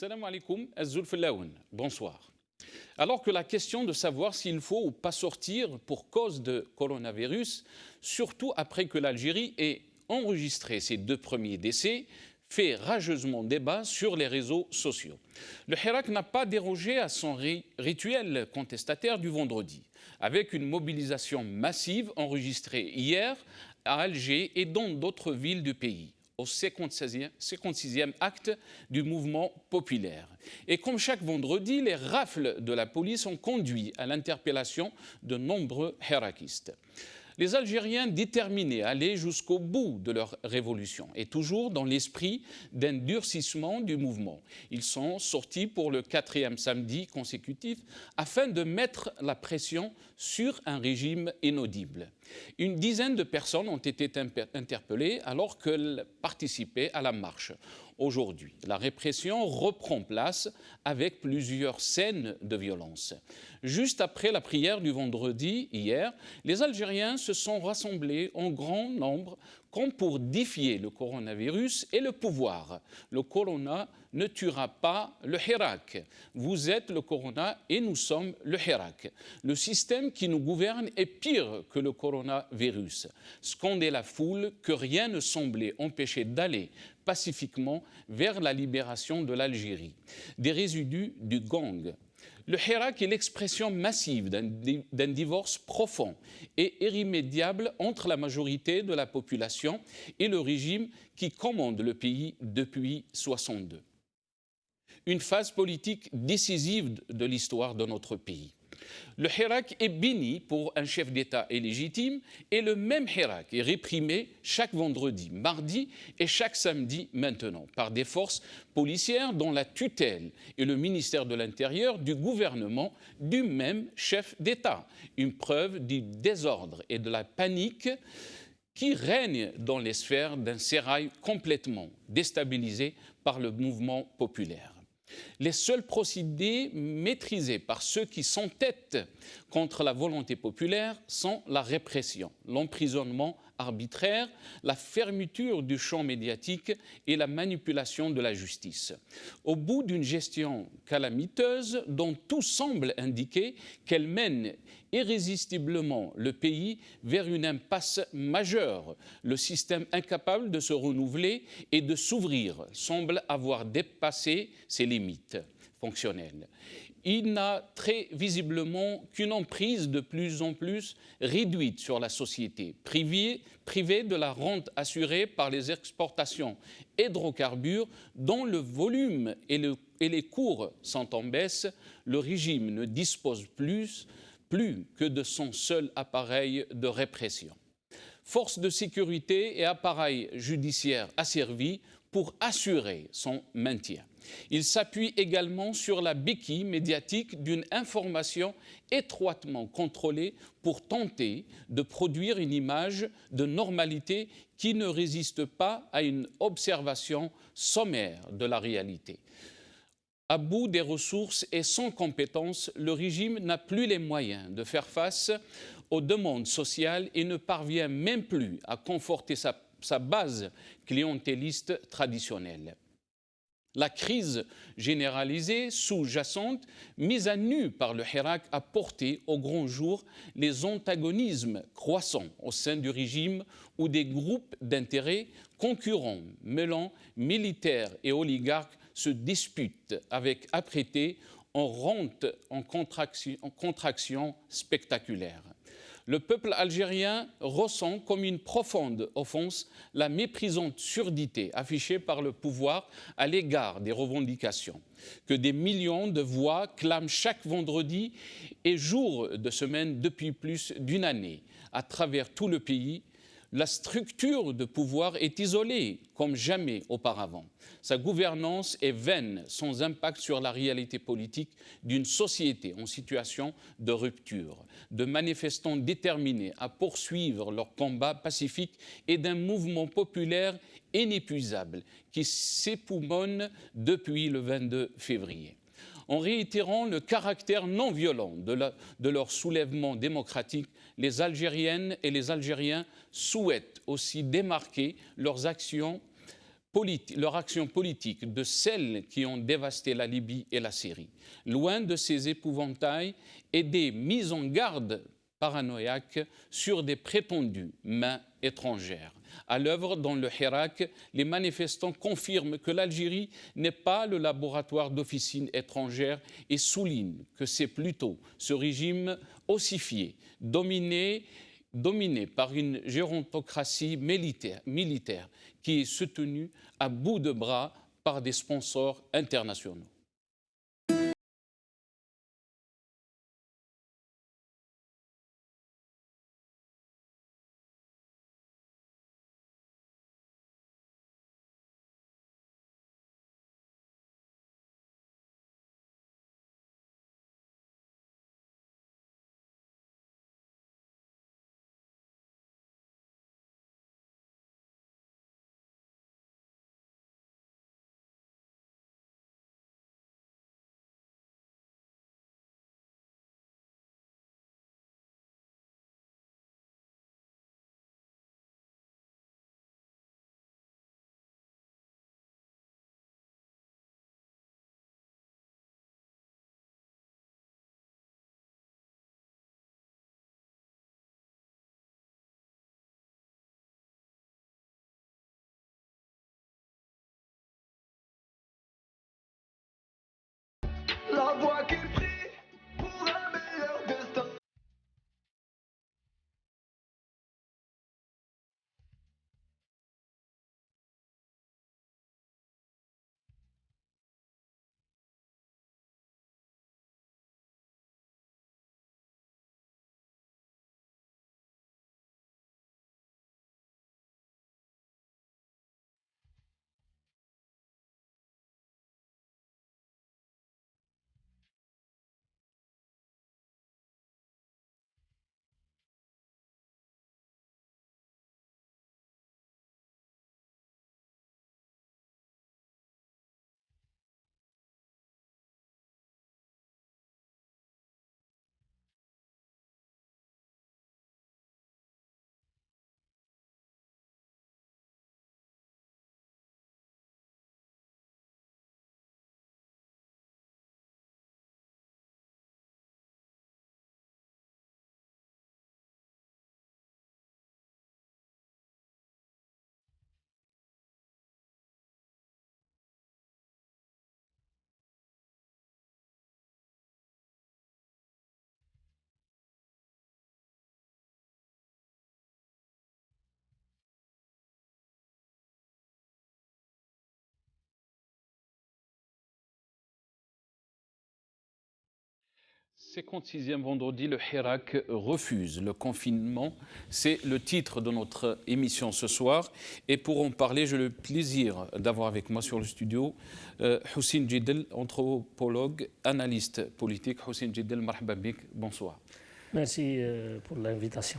Salam alaikum, Azulfelaoun. Bonsoir. Alors que la question de savoir s'il faut ou pas sortir pour cause de coronavirus, surtout après que l'Algérie ait enregistré ses 2 premiers décès, fait rageusement débat sur les réseaux sociaux. Le Hirak n'a pas dérogé à son rituel contestataire du vendredi, avec une mobilisation massive enregistrée hier à Alger et dans d'autres villes du pays, au 56e acte du mouvement populaire. Et comme chaque vendredi, les rafles de la police ont conduit à l'interpellation de nombreux hirakistes. Les Algériens déterminés à aller jusqu'au bout de leur révolution et toujours dans l'esprit d'un durcissement du mouvement. Ils sont sortis pour le 4e samedi consécutif afin de mettre la pression sur un régime inaudible. Une dizaine de personnes ont été interpellées alors qu'elles participaient à la marche. Aujourd'hui, la répression reprend place avec plusieurs scènes de violence. Juste après la prière du vendredi, hier, les Algériens se sont rassemblés en grand nombre comme pour défier le coronavirus et le pouvoir. Le corona ne tuera pas le Hirak. Vous êtes le corona et nous sommes le Hirak. Le système qui nous gouverne est pire que le coronavirus. Scandait la foule que rien ne semblait empêcher d'aller pacifiquement vers la libération de l'Algérie. Des résidus du gang. Le Hirak est l'expression massive d'un divorce profond et irrémédiable entre la majorité de la population et le régime qui commande le pays depuis 1962. Une phase politique décisive de l'histoire de notre pays. Le Hirak est béni pour un chef d'État illégitime et le même Hirak est réprimé chaque vendredi, mardi et chaque samedi maintenant par des forces policières dont la tutelle et le ministère de l'Intérieur du gouvernement du même chef d'État. Une preuve du désordre et de la panique qui règne dans les sphères d'un sérail complètement déstabilisé par le mouvement populaire. Les seuls procédés maîtrisés par ceux qui s'entêtent contre la volonté populaire sont la répression, l'emprisonnement arbitraire, la fermeture du champ médiatique et la manipulation de la justice. Au bout d'une gestion calamiteuse dont tout semble indiquer qu'elle mène irrésistiblement le pays vers une impasse majeure, le système incapable de se renouveler et de s'ouvrir semble avoir dépassé ses limites fonctionnelles. Il n'a très visiblement qu'une emprise de plus en plus réduite sur la société, privée de la rente assurée par les exportations hydrocarbures dont le volume et les cours sont en baisse. Le régime ne dispose plus que de son seul appareil de répression. Forces de sécurité et appareil judiciaire asservis pour assurer son maintien. Il s'appuie également sur la béquille médiatique d'une information étroitement contrôlée pour tenter de produire une image de normalité qui ne résiste pas à une observation sommaire de la réalité. À bout des ressources et sans compétences, le régime n'a plus les moyens de faire face aux demandes sociales et ne parvient même plus à conforter sa base clientéliste traditionnelle. La crise généralisée sous-jacente, mise à nu par le Hirak, a porté au grand jour les antagonismes croissants au sein du régime où des groupes d'intérêts concurrents, mêlant militaires et oligarques, se disputent avec âpreté en rente en contraction spectaculaire. Le peuple algérien ressent comme une profonde offense la méprisante surdité affichée par le pouvoir à l'égard des revendications que des millions de voix clament chaque vendredi et jour de semaine depuis plus d'une année. À travers tout le pays, la structure de pouvoir est isolée comme jamais auparavant. Sa gouvernance est vaine, sans impact sur la réalité politique d'une société en situation de rupture, de manifestants déterminés à poursuivre leur combat pacifique et d'un mouvement populaire inépuisable qui s'époumonne depuis le 22 février. En réitérant le caractère non violent de leur soulèvement démocratique, les Algériennes et les Algériens souhaitent aussi démarquer leurs actions leur action politique de celles qui ont dévasté la Libye et la Syrie, loin de ces épouvantails et des mises en garde paranoïaques sur des prétendues mains étrangères. À l'œuvre dans le Hirak, les manifestants confirment que l'Algérie n'est pas le laboratoire d'officines étrangères et soulignent que c'est plutôt ce régime ossifié, dominé par une gérontocratie militaire qui est soutenue à bout de bras par des sponsors internationaux. La voix qui prie pour un meilleur destin. « 56e vendredi, le Hirak refuse le confinement ». C'est le titre de notre émission ce soir. Et pour en parler, j'ai le plaisir d'avoir avec moi sur le studio Houssine Djidel, anthropologue, analyste politique. Houssine Djidel, marhaba bik, bonsoir. Merci pour l'invitation.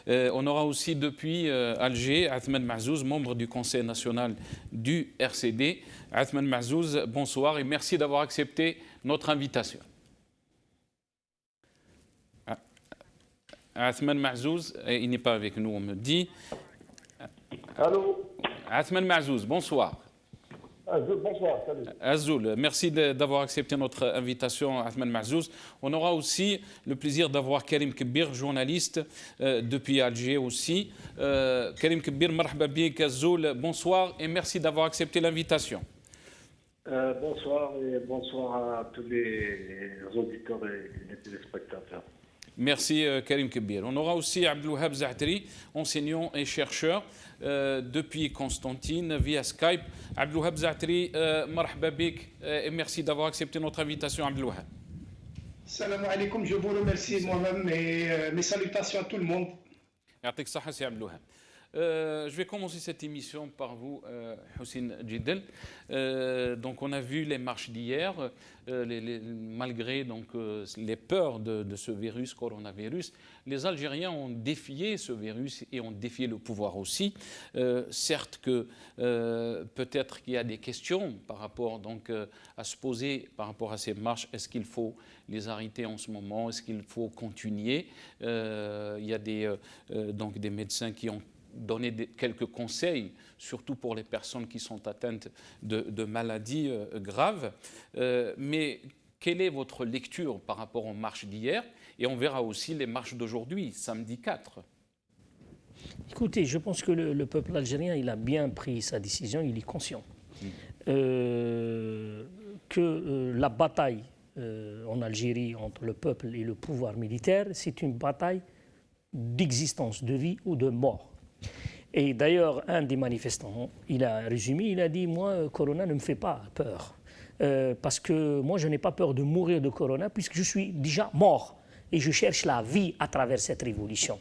On aura aussi depuis Alger Athman Mahzouz, membre du Conseil national du RCD. Athman Mahzouz, bonsoir et merci d'avoir accepté notre invitation. Athman Mahzouz, il n'est pas avec nous, on me dit. Allô. Athman Mahzouz, bonsoir. Bonsoir, salut. Azoul, merci d'avoir accepté notre invitation, Athman Mahzouz. On aura aussi le plaisir d'avoir Karim Kebir, journaliste depuis Alger aussi. Karim Kebir, marhaba bik, Azoul, bonsoir et merci d'avoir accepté l'invitation. Bonsoir et bonsoir à tous les auditeurs et les téléspectateurs. Merci Karim Kebir. On aura aussi Abdelouhab Zahtri, enseignant et chercheur depuis Constantine via Skype. Abdelouhab Zahtri, marhaba bik et merci d'avoir accepté notre invitation, Abdelouhab. Salam alaikum, je vous remercie moi-même et mes salutations à tout le monde. Yartik saha, c'est Abdelouhab. Je vais commencer cette émission par vous, Houssine Djidel. Donc, on a vu les marches d'hier, malgré donc, les peurs de ce virus, coronavirus. Les Algériens ont défié ce virus et ont défié le pouvoir aussi. Certes que peut-être qu'il y a des questions par rapport donc, à se poser par rapport à ces marches. Est-ce qu'il faut les arrêter en ce moment? Est-ce qu'il faut continuer? Il y a donc des médecins qui ont donner quelques conseils, surtout pour les personnes qui sont atteintes de maladies graves. Mais quelle est votre lecture par rapport aux marches d'hier? Et on verra aussi les marches d'aujourd'hui, samedi 4. Écoutez, je pense que le peuple algérien, il a bien pris sa décision, il est conscient que la bataille en Algérie entre le peuple et le pouvoir militaire, c'est une bataille d'existence, de vie ou de mort. Et d'ailleurs, un des manifestants, il a résumé, il a dit, moi, Corona ne me fait pas peur. Parce que moi, je n'ai pas peur de mourir de Corona puisque je suis déjà mort. Et je cherche la vie à travers cette révolution.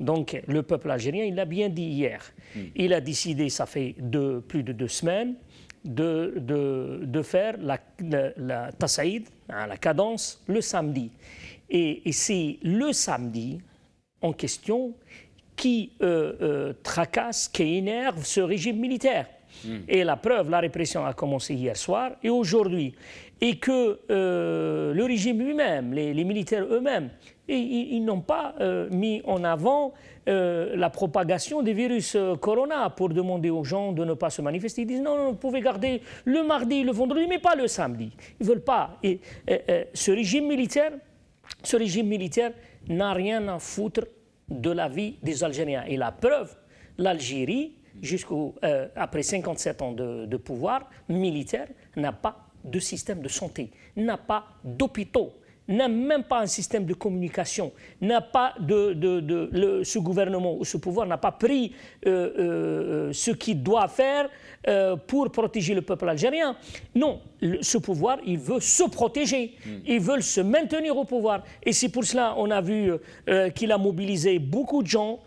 Donc, le peuple algérien, il l'a bien dit hier. Il a décidé, ça fait plus de 2 semaines, de faire la tassaïd, la cadence, le samedi. Et c'est le samedi en question qui tracasse, qui énerve ce régime militaire. Et la preuve, la répression a commencé hier soir et aujourd'hui. Et que le régime lui-même, les militaires eux-mêmes, ils n'ont pas mis en avant la propagation des virus corona pour demander aux gens de ne pas se manifester. Ils disent non, vous pouvez garder le mardi, le vendredi, mais pas le samedi. Ils ne veulent pas. Et ce régime militaire n'a rien à foutre de la vie des Algériens. Et la preuve, l'Algérie, après 57 ans de pouvoir militaire, n'a pas de système de santé, n'a pas d'hôpitaux, n'a même pas un système de communication, n'a pas ce gouvernement ou ce pouvoir n'a pas pris ce qu'il doit faire pour protéger le peuple algérien. Non, ce pouvoir, il veut se protéger, ils veulent se maintenir au pouvoir. Et c'est pour cela on a vu qu'il a mobilisé beaucoup de gens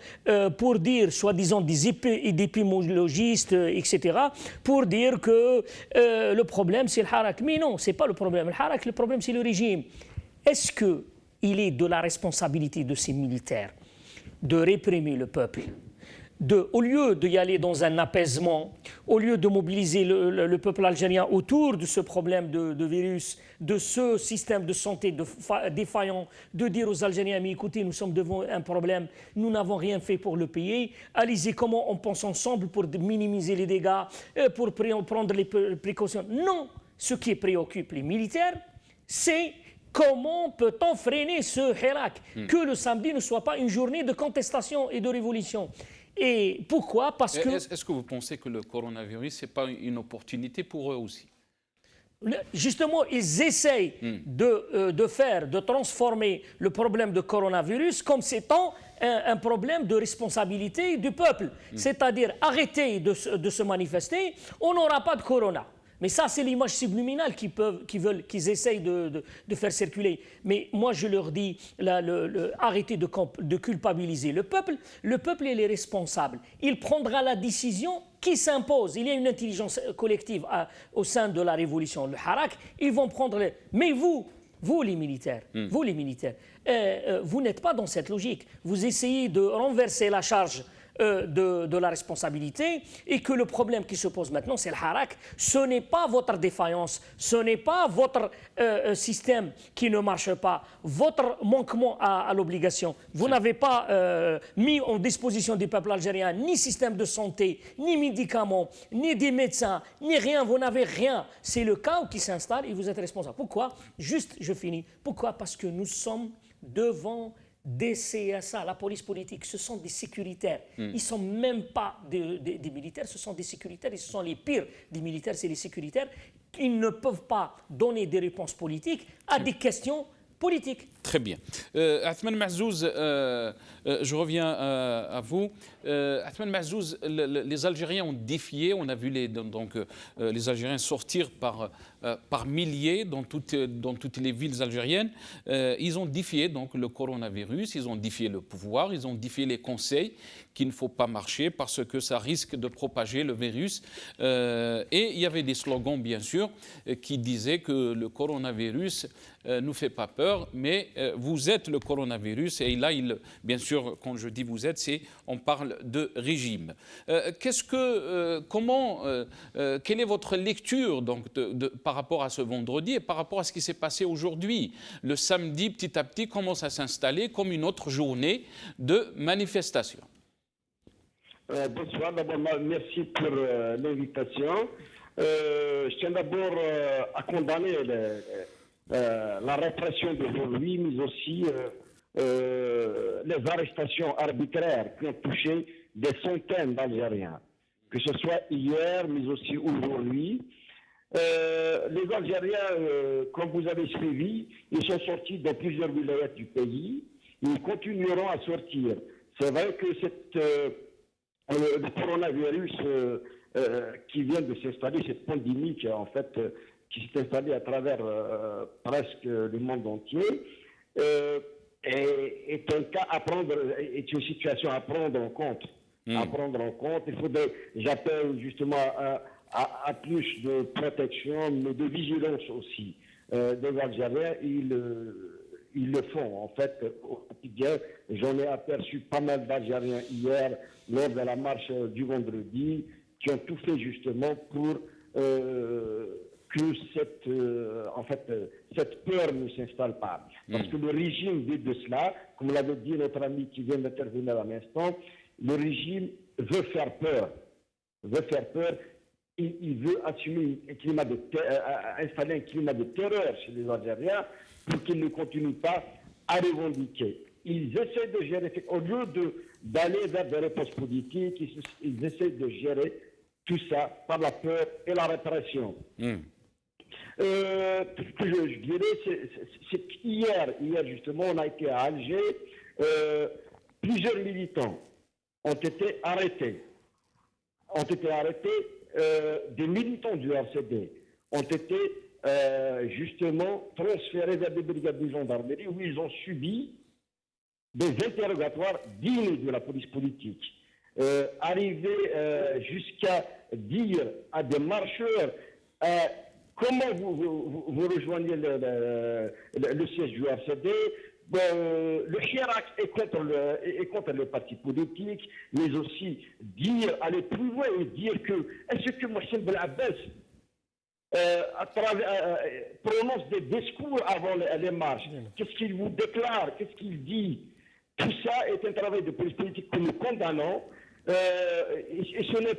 pour dire, soi-disant des épidémiologistes, etc., pour dire que le problème c'est le Harak. Mais non, ce n'est pas le problème. Le Harak, le problème c'est le régime. Est-ce qu'il est de la responsabilité de ces militaires de réprimer le peuple, au lieu d'y aller dans un apaisement, au lieu de mobiliser le peuple algérien autour de ce problème de virus, de ce système de santé défaillant, de dire aux Algériens, mais écoutez, nous sommes devant un problème, nous n'avons rien fait pour le payer, allez-y, comment on pense ensemble pour minimiser les dégâts, pour prendre les précautions. Non, ce qui préoccupe les militaires, c'est comment peut-on freiner ce hirak, que le samedi ne soit pas une journée de contestation et de révolution. Et pourquoi? Parce que... Est-ce que vous pensez que le coronavirus, ce n'est pas une opportunité pour eux aussi? Justement, ils essayent de transformer le problème de coronavirus comme étant un problème de responsabilité du peuple. C'est-à-dire, arrêtez de se manifester, on n'aura pas de corona. Mais ça, c'est l'image subliminale qu'ils essayent de faire circuler. Mais moi, je leur dis, arrêtez de culpabiliser le peuple. Le peuple, il est responsable. Il prendra la décision qui s'impose. Il y a une intelligence collective au sein de la révolution, le Harak. Ils vont prendre... Mais vous les militaires, vous n'êtes pas dans cette logique. Vous essayez de renverser la charge de la responsabilité et que le problème qui se pose maintenant, c'est le Harak. Ce n'est pas votre défaillance, ce n'est pas votre système qui ne marche pas, votre manquement à l'obligation. Vous n'avez pas mis en disposition du peuple algérien ni système de santé, ni médicaments, ni des médecins, ni rien. Vous n'avez rien. C'est le chaos qui s'installe et vous êtes responsable. Pourquoi? Juste, je finis. Pourquoi? Parce que nous sommes devant des CSA, la police politique, ce sont des sécuritaires. Ils ne sont même pas des militaires, ce sont des sécuritaires, et ce sont les pires des militaires, c'est les sécuritaires. Ils ne peuvent pas donner des réponses politiques à des questions politiques. Très bien. Athman Mahzouz, je reviens à vous. Athman Mahzouz, les Algériens ont défié, on a vu les Algériens sortir par milliers dans toutes les villes algériennes. Ils ont défié donc le coronavirus, ils ont défié le pouvoir, ils ont défié les conseils qu'il ne faut pas marcher parce que ça risque de propager le virus. Et il y avait des slogans, bien sûr, qui disaient que le coronavirus ne nous fait pas peur, mais vous êtes le coronavirus. Et là, bien sûr, quand je dis vous êtes, on parle de régime. Quelle est votre lecture donc, par rapport à ce vendredi et par rapport à ce qui s'est passé aujourd'hui? Le samedi, petit à petit, commence à s'installer comme une autre journée de manifestation. Bonsoir, d'abord merci pour l'invitation. Je tiens d'abord à condamner la répression d'aujourd'hui, mais aussi les arrestations arbitraires qui ont touché des centaines d'Algériens, que ce soit hier, mais aussi aujourd'hui. Les Algériens, comme vous avez suivi, ils sont sortis dans plusieurs vilayets du pays. Ils continueront à sortir. C'est vrai que le coronavirus qui vient de s'installer, cette pandémie qui, en fait, qui s'est installée à travers presque le monde entier, est un cas à prendre, est une situation à prendre en compte. À prendre en compte. Il faudrait, j'appelle justement à plus de protection, mais de vigilance aussi. Des Algériens, ils le font, en fait, au quotidien. J'en ai aperçu pas mal d'Algériens hier, lors de la marche du vendredi, qui ont tout fait justement pour que cette peur ne s'installe pas. Parce que le régime dit de cela, comme l'avait dit notre ami qui vient d'intervenir à l'instant, le régime veut faire peur. Il veut assumer installer un climat de terreur chez les Algériens pour qu'ils ne continuent pas à revendiquer. Ils essaient de gérer, au lieu d'aller vers des réponses politiques, ils essaient de gérer tout ça par la peur et la répression. Ce que je dirais, c'est qu'hier justement, on a été à Alger, plusieurs militants ont été arrêtés. Des militants du RCD ont été justement transférés vers des brigades de gendarmerie où ils ont subi des interrogatoires dignes de la police politique. Arriver jusqu'à dire à des marcheurs comment vous rejoignez le siège du RCD. Le Chirac est contre le parti politique, mais aussi aller plus loin et dire que est-ce que Mohsen Ben Abbas prononce des discours avant les marches? Qu'est-ce qu'il vous déclare? Qu'est-ce qu'il dit? Tout ça est un travail de police politique que nous condamnons. Et ce n'est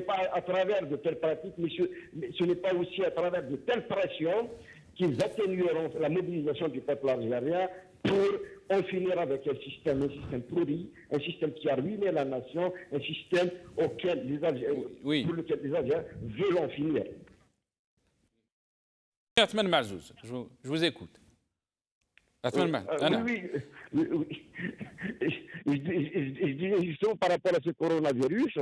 pas à travers de telles pratiques, mais ce n'est pas aussi à travers de telles pressions qu'ils atténueront la mobilisation du peuple algérien pour en finir avec un système pourri, un système qui a ruiné la nation, un système auquel pour lequel les Algériens veulent en finir. Atman Mazouz, je vous écoute. Oui. Je dis justement par rapport à ce coronavirus,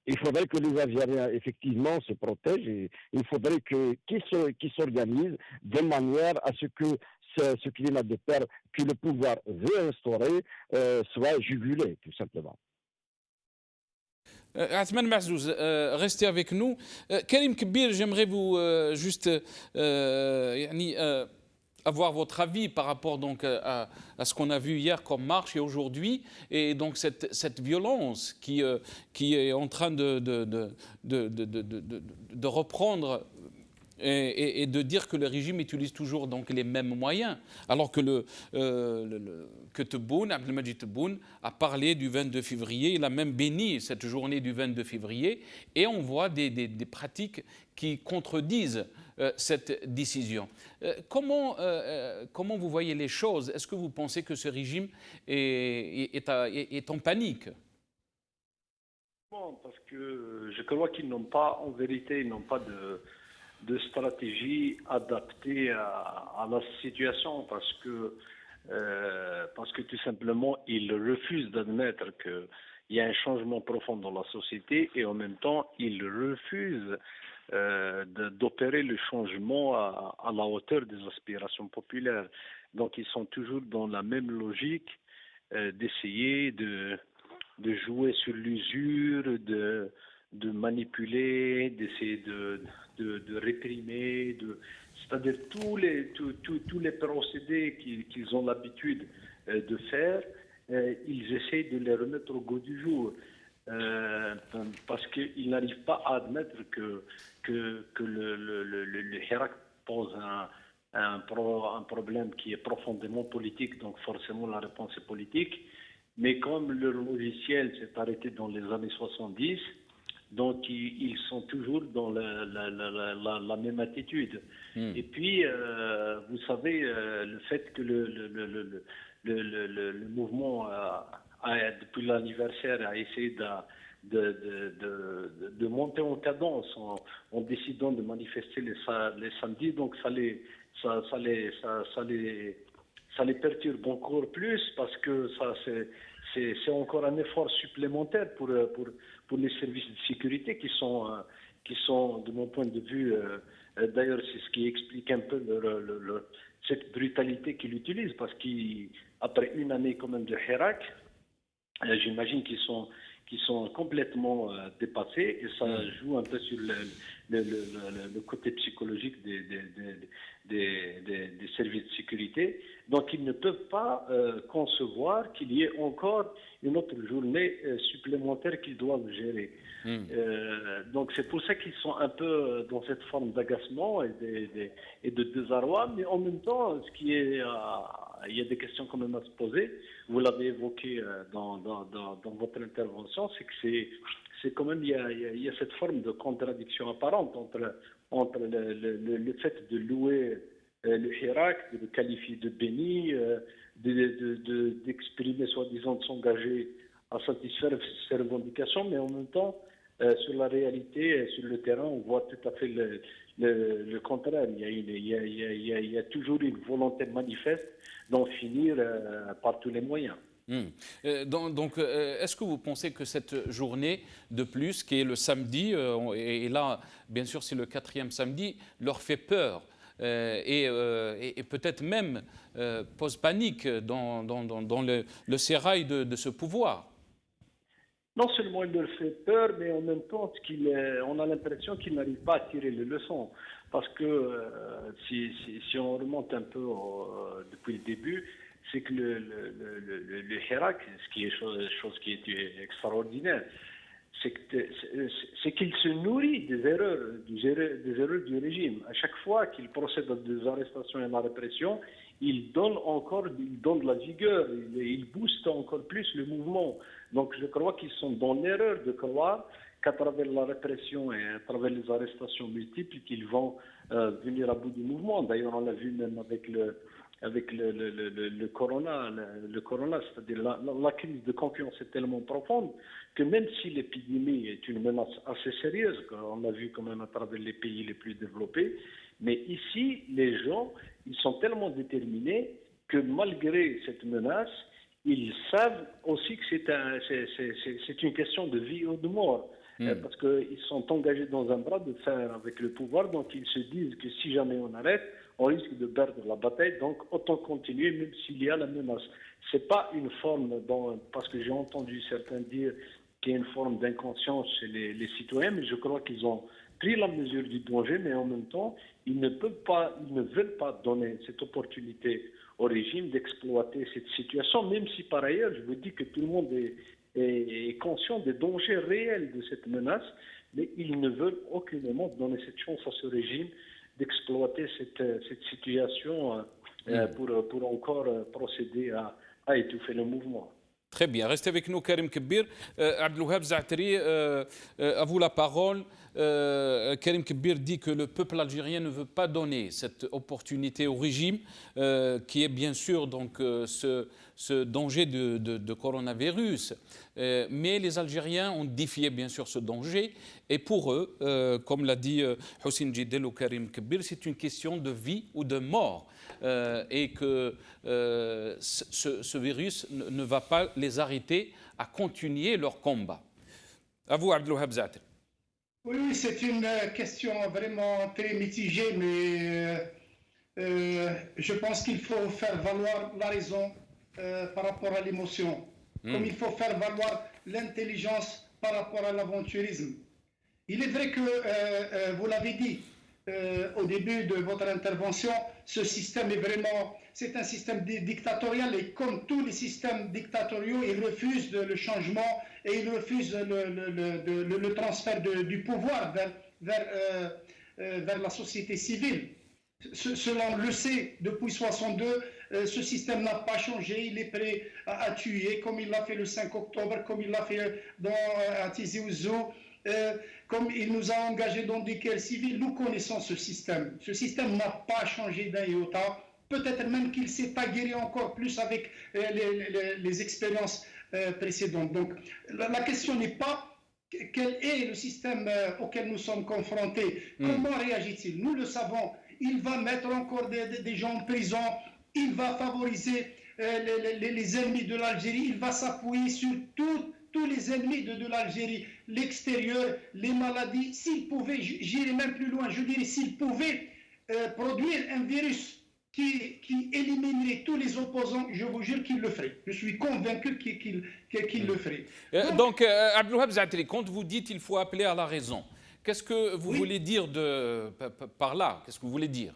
il faudrait que les Algériens, effectivement, se protègent et il faudrait qu'ils s'organisent de manière à ce que ce climat de peur que le pouvoir veut instaurer soit jugulé, tout simplement. Atman Mazouz, restez avec nous. Karim Kbir, j'aimerais vous juste avoir votre avis par rapport donc à ce qu'on a vu hier comme marche et aujourd'hui, et donc cette violence qui est en train de reprendre et de dire que le régime utilise toujours donc les mêmes moyens, alors que Tebboune, Abdelmadjid Tebboune, a parlé du 22 février, il a même béni cette journée du 22 février, et on voit des pratiques qui contredisent cette décision. Comment vous voyez les choses? Est-ce que vous pensez que ce régime est en panique? Bon, parce que je crois qu'ils n'ont pas, en vérité, ils n'ont pas de stratégie adaptée à la situation, parce que tout simplement, ils refusent d'admettre qu'il y a un changement profond dans la société, et en même temps, ils refusent d'opérer le changement à la hauteur des aspirations populaires. Donc ils sont toujours dans la même logique d'essayer de jouer sur l'usure, de manipuler, d'essayer de réprimer, c'est-à-dire tous les procédés qu'ils ont l'habitude de faire, ils essayent de les remettre au goût du jour. Parce qu'ils n'arrivent pas à admettre que le Hirak pose un problème qui est profondément politique, donc forcément la réponse est politique, mais comme leur logiciel s'est arrêté dans les années 70, donc ils sont toujours dans la même attitude. Et puis, vous savez, le fait que le mouvement, depuis l'anniversaire, a essayé de monter en cadence en décidant de manifester les samedis, donc ça les perturbe encore plus parce que ça c'est encore un effort supplémentaire pour les services de sécurité qui sont de mon point de vue, d'ailleurs c'est ce qui explique un peu cette brutalité qu'ils utilisent, parce qu'après une année quand même de Hirak, j'imagine qu'ils sont complètement dépassés, et ça joue un peu sur le côté psychologique des services de sécurité. Donc ils ne peuvent pas concevoir qu'il y ait encore une autre journée supplémentaire qu'ils doivent gérer. Donc c'est pour ça qu'ils sont un peu dans cette forme d'agacement et de désarroi, mais en même temps, il y a des questions quand même à se poser. Vous l'avez évoqué dans votre intervention, c'est que c'est quand même, il y a cette forme de contradiction apparente entre le fait de louer le Hirak, de le qualifier de béni, d'exprimer soi-disant, de s'engager à satisfaire ses revendications, mais en même temps, sur la réalité, sur le terrain, on voit tout à fait le contraire. Il y a toujours une volonté manifeste d'en finir par tous les moyens. Donc, est-ce que vous pensez que cette journée de plus, qui est le samedi, et là, bien sûr, c'est le 4e samedi, leur fait peur et peut-être même pose panique dans le sérail de ce pouvoir? Non seulement il leur fait peur, mais en même temps, on a l'impression qu'ils n'arrivent pas à tirer les leçons. Parce que si on remonte un peu depuis le début, c'est que le Hirak, ce qui est chose qui est extraordinaire, c'est qu'il se nourrit des erreurs du régime. À chaque fois qu'il procède à des arrestations et à la répression, il donne de la vigueur, il booste encore plus le mouvement. Donc je crois qu'ils sont dans l'erreur de croire qu'à travers la répression et à travers les arrestations multiples, qu'ils vont venir à bout du mouvement. D'ailleurs, on l'a vu même avec le corona, c'est-à-dire la crise de confiance est tellement profonde que même si l'épidémie est une menace assez sérieuse, on l'a vu quand même à travers les pays les plus développés, mais ici, les gens, ils sont tellement déterminés que malgré cette menace, ils savent aussi que c'est une question de vie ou de mort. Parce qu'ils sont engagés dans un bras de fer avec le pouvoir, donc ils se disent que si jamais on arrête, on risque de perdre la bataille, donc autant continuer même s'il y a la menace. C'est pas une forme, parce que j'ai entendu certains dire qu'il y a une forme d'inconscience chez les citoyens, mais je crois qu'ils ont pris la mesure du danger, mais en même temps, ils ne veulent pas donner cette opportunité au régime d'exploiter cette situation, même si par ailleurs, je vous dis que tout le monde est conscient des dangers réels de cette menace, mais ils ne veulent aucunement donner cette chance à ce régime d'exploiter cette situation pour encore procéder à étouffer le mouvement. Très bien. Restez avec nous, Karim Kebir. Abdelwahab Zaatari, à vous la parole. Karim Kebir dit que le peuple algérien ne veut pas donner cette opportunité au régime, qui est bien sûr donc ce danger de coronavirus. Mais les Algériens ont défié bien sûr ce danger. Et pour eux, comme l'a dit Houssine Djidel ou Karim Kebir, c'est une question de vie ou de mort. Et que ce virus ne va pas les arrêter à continuer leur combat. À vous, Abdelwahab Zaatari. Oui, c'est une question vraiment très mitigée, mais je pense qu'il faut faire valoir la raison par rapport à l'émotion, comme il faut faire valoir l'intelligence par rapport à l'aventurisme. Il est vrai que, vous l'avez dit au début de votre intervention, ce système est vraiment, c'est un système dictatorial, et comme tous les systèmes dictatoriaux, il refuse le changement et il refuse le transfert du pouvoir vers la société civile. Cela, on le sait depuis 62, ce système n'a pas changé. Il est prêt à tuer, comme il l'a fait le 5 octobre, comme il l'a fait à Tizi Ouzou, comme il nous a engagés dans des guerres civiles. Nous connaissons ce système. Ce système n'a pas changé d'un iota. Peut-être même qu'il s'est aguerri encore plus avec les expériences précédentes. Donc, la question n'est pas quel est le système auquel nous sommes confrontés. Comment réagit-il? Nous le savons. Il va mettre encore des gens en prison, il va favoriser les ennemis de l'Algérie, il va s'appuyer sur tous les ennemis de l'Algérie, l'extérieur, les maladies. S'il pouvait, j'irai même plus loin, je dirais, s'il pouvait produire un virus qui éliminerait tous les opposants, je vous jure qu'il le ferait. Je suis convaincu qu'il le ferait. Donc, Abdelwahab Zaatri, quand vous dites qu'il faut appeler à la raison, qu'est-ce que vous voulez dire par là? Qu'est-ce que vous voulez dire?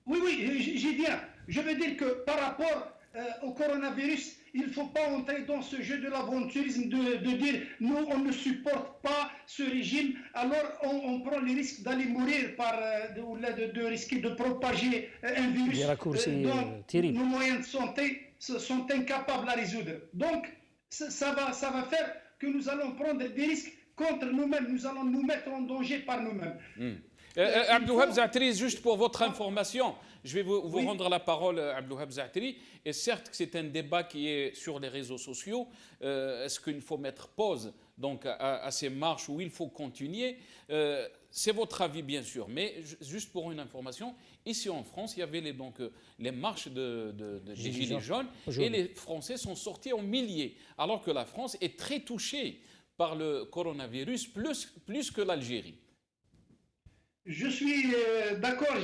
Oui, j'y viens. Je veux dire que par rapport au coronavirus, il ne faut pas entrer dans ce jeu de l'aventurisme de dire nous, on ne supporte pas ce régime, alors on prend les risques d'aller mourir de risquer de propager un virus dont nos moyens de santé sont incapables à résoudre. Donc, ça va faire que nous allons prendre des risques contre nous-mêmes, nous allons nous mettre en danger par nous-mêmes. Abdelwahab Zaatri, juste pour votre information, je vais vous rendre la parole, Abdelwahab Zaatri. Et certes, c'est un débat qui est sur les réseaux sociaux. Est-ce qu'il faut mettre pause donc, à ces marches ou il faut continuer? C'est votre avis, bien sûr. Mais juste pour une information, ici en France, il y avait les marches des Gilets jaunes et les Français sont sortis en milliers. Alors que la France est très touchée par le coronavirus, plus que l'Algérie. Je suis d'accord.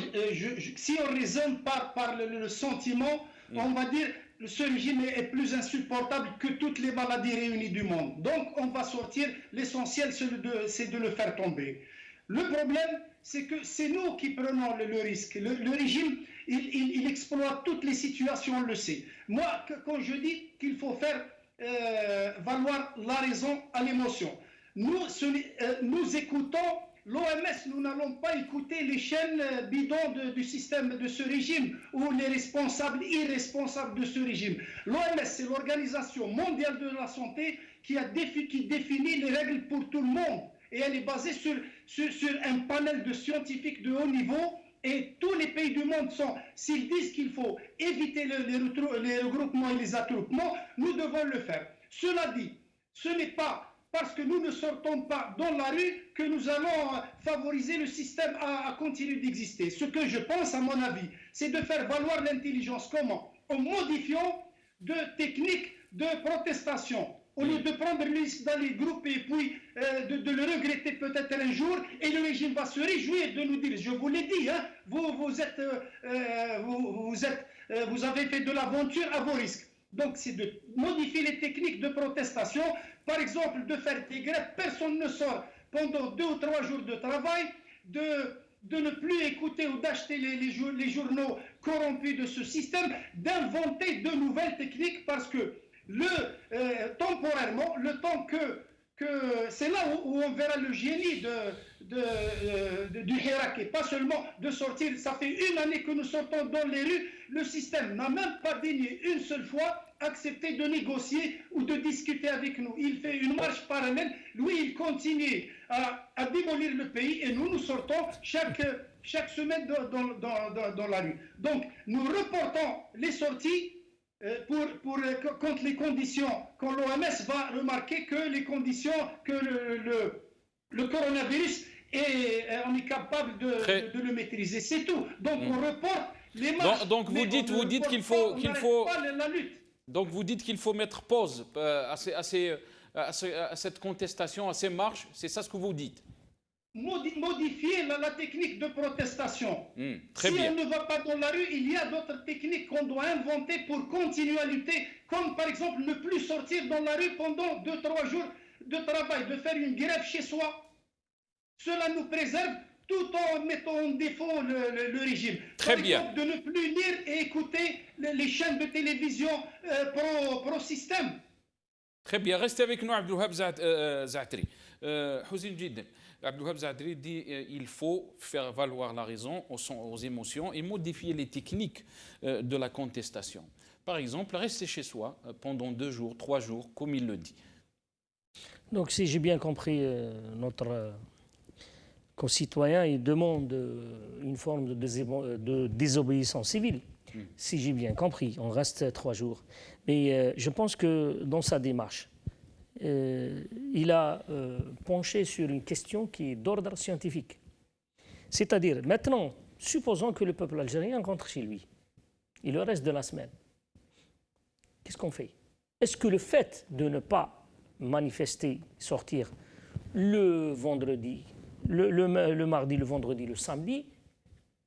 Si on raisonne par le sentiment, on va dire que ce régime est plus insupportable que toutes les maladies réunies du monde. Donc, on va sortir. L'essentiel, c'est de le faire tomber. Le problème, c'est que c'est nous qui prenons le risque. Le régime, il exploite toutes les situations, on le sait. Moi, quand je dis qu'il faut faire valoir la raison à l'émotion, nous écoutons l'OMS, nous n'allons pas écouter les chaînes bidons du système de ce régime ou les responsables irresponsables de ce régime. L'OMS, c'est l'Organisation mondiale de la santé qui définit les règles pour tout le monde. Et elle est basée sur un panel de scientifiques de haut niveau. Et tous les pays du monde s'ils disent qu'il faut éviter les regroupements et les attroupements, nous devons le faire. Cela dit, ce n'est pas parce que nous ne sortons pas dans la rue que nous allons favoriser le système à continuer d'exister. Ce que je pense, à mon avis, c'est de faire valoir l'intelligence. Comment? En modifiant de techniques de protestation. Au lieu de prendre le risque d'aller grouper et puis de le regretter peut-être un jour, et le régime va se réjouir de nous dire, je vous l'ai dit, hein, vous avez fait de l'aventure à vos risques. Donc c'est de modifier les techniques de protestation, par exemple de faire des grèves, personne ne sort pendant 2 ou 3 jours de travail, de ne plus écouter ou d'acheter les journaux corrompus de ce système, d'inventer de nouvelles techniques parce que temporairement, le temps que c'est là où on verra le génie du Hirak et pas seulement de sortir. Ça fait 1 année que nous sortons dans les rues, le système n'a même pas daigné une seule fois accepter de négocier ou de discuter avec nous. Il fait une marche parallèle, lui il continue à démolir le pays et nous sortons chaque semaine dans la rue. Donc nous reportons les sorties contre les conditions, quand l'OMS va remarquer que les conditions, que le coronavirus on est capable de le maîtriser, c'est tout. Donc on reporte les marches. Donc vous dites qu'il faut la lutte. Donc vous dites qu'il faut mettre pause à cette contestation, à ces marches, c'est ça ce que vous dites? Modifier la technique de protestation. Très bien. On ne va pas dans la rue, il y a d'autres techniques qu'on doit inventer pour continuer à lutter, comme par exemple ne plus sortir dans la rue pendant 2-3 jours de travail, de faire une grève chez soi. Cela nous préserve tout en mettant en défaut le régime. Très par bien. exemple, de ne plus lire et écouter les chaînes de télévision pro-système. Très bien, restez avec nous, Abdelwahab Zaatri. Houssine Jidden, Abdelwahab Zadri dit il faut faire valoir la raison aux émotions et modifier les techniques de la contestation. Par exemple, rester chez soi pendant 2 jours, 3 jours, comme il le dit. Donc, si j'ai bien compris, notre concitoyen, il demande une forme de désobéissance civile. Si j'ai bien compris, on reste 3 jours. Mais je pense que dans sa démarche, il a penché sur une question qui est d'ordre scientifique. C'est-à-dire, maintenant, supposons que le peuple algérien rentre chez lui. Il reste de la semaine. Qu'est-ce qu'on fait? Est-ce que le fait de ne pas manifester, sortir le vendredi, le mardi, le vendredi, le samedi,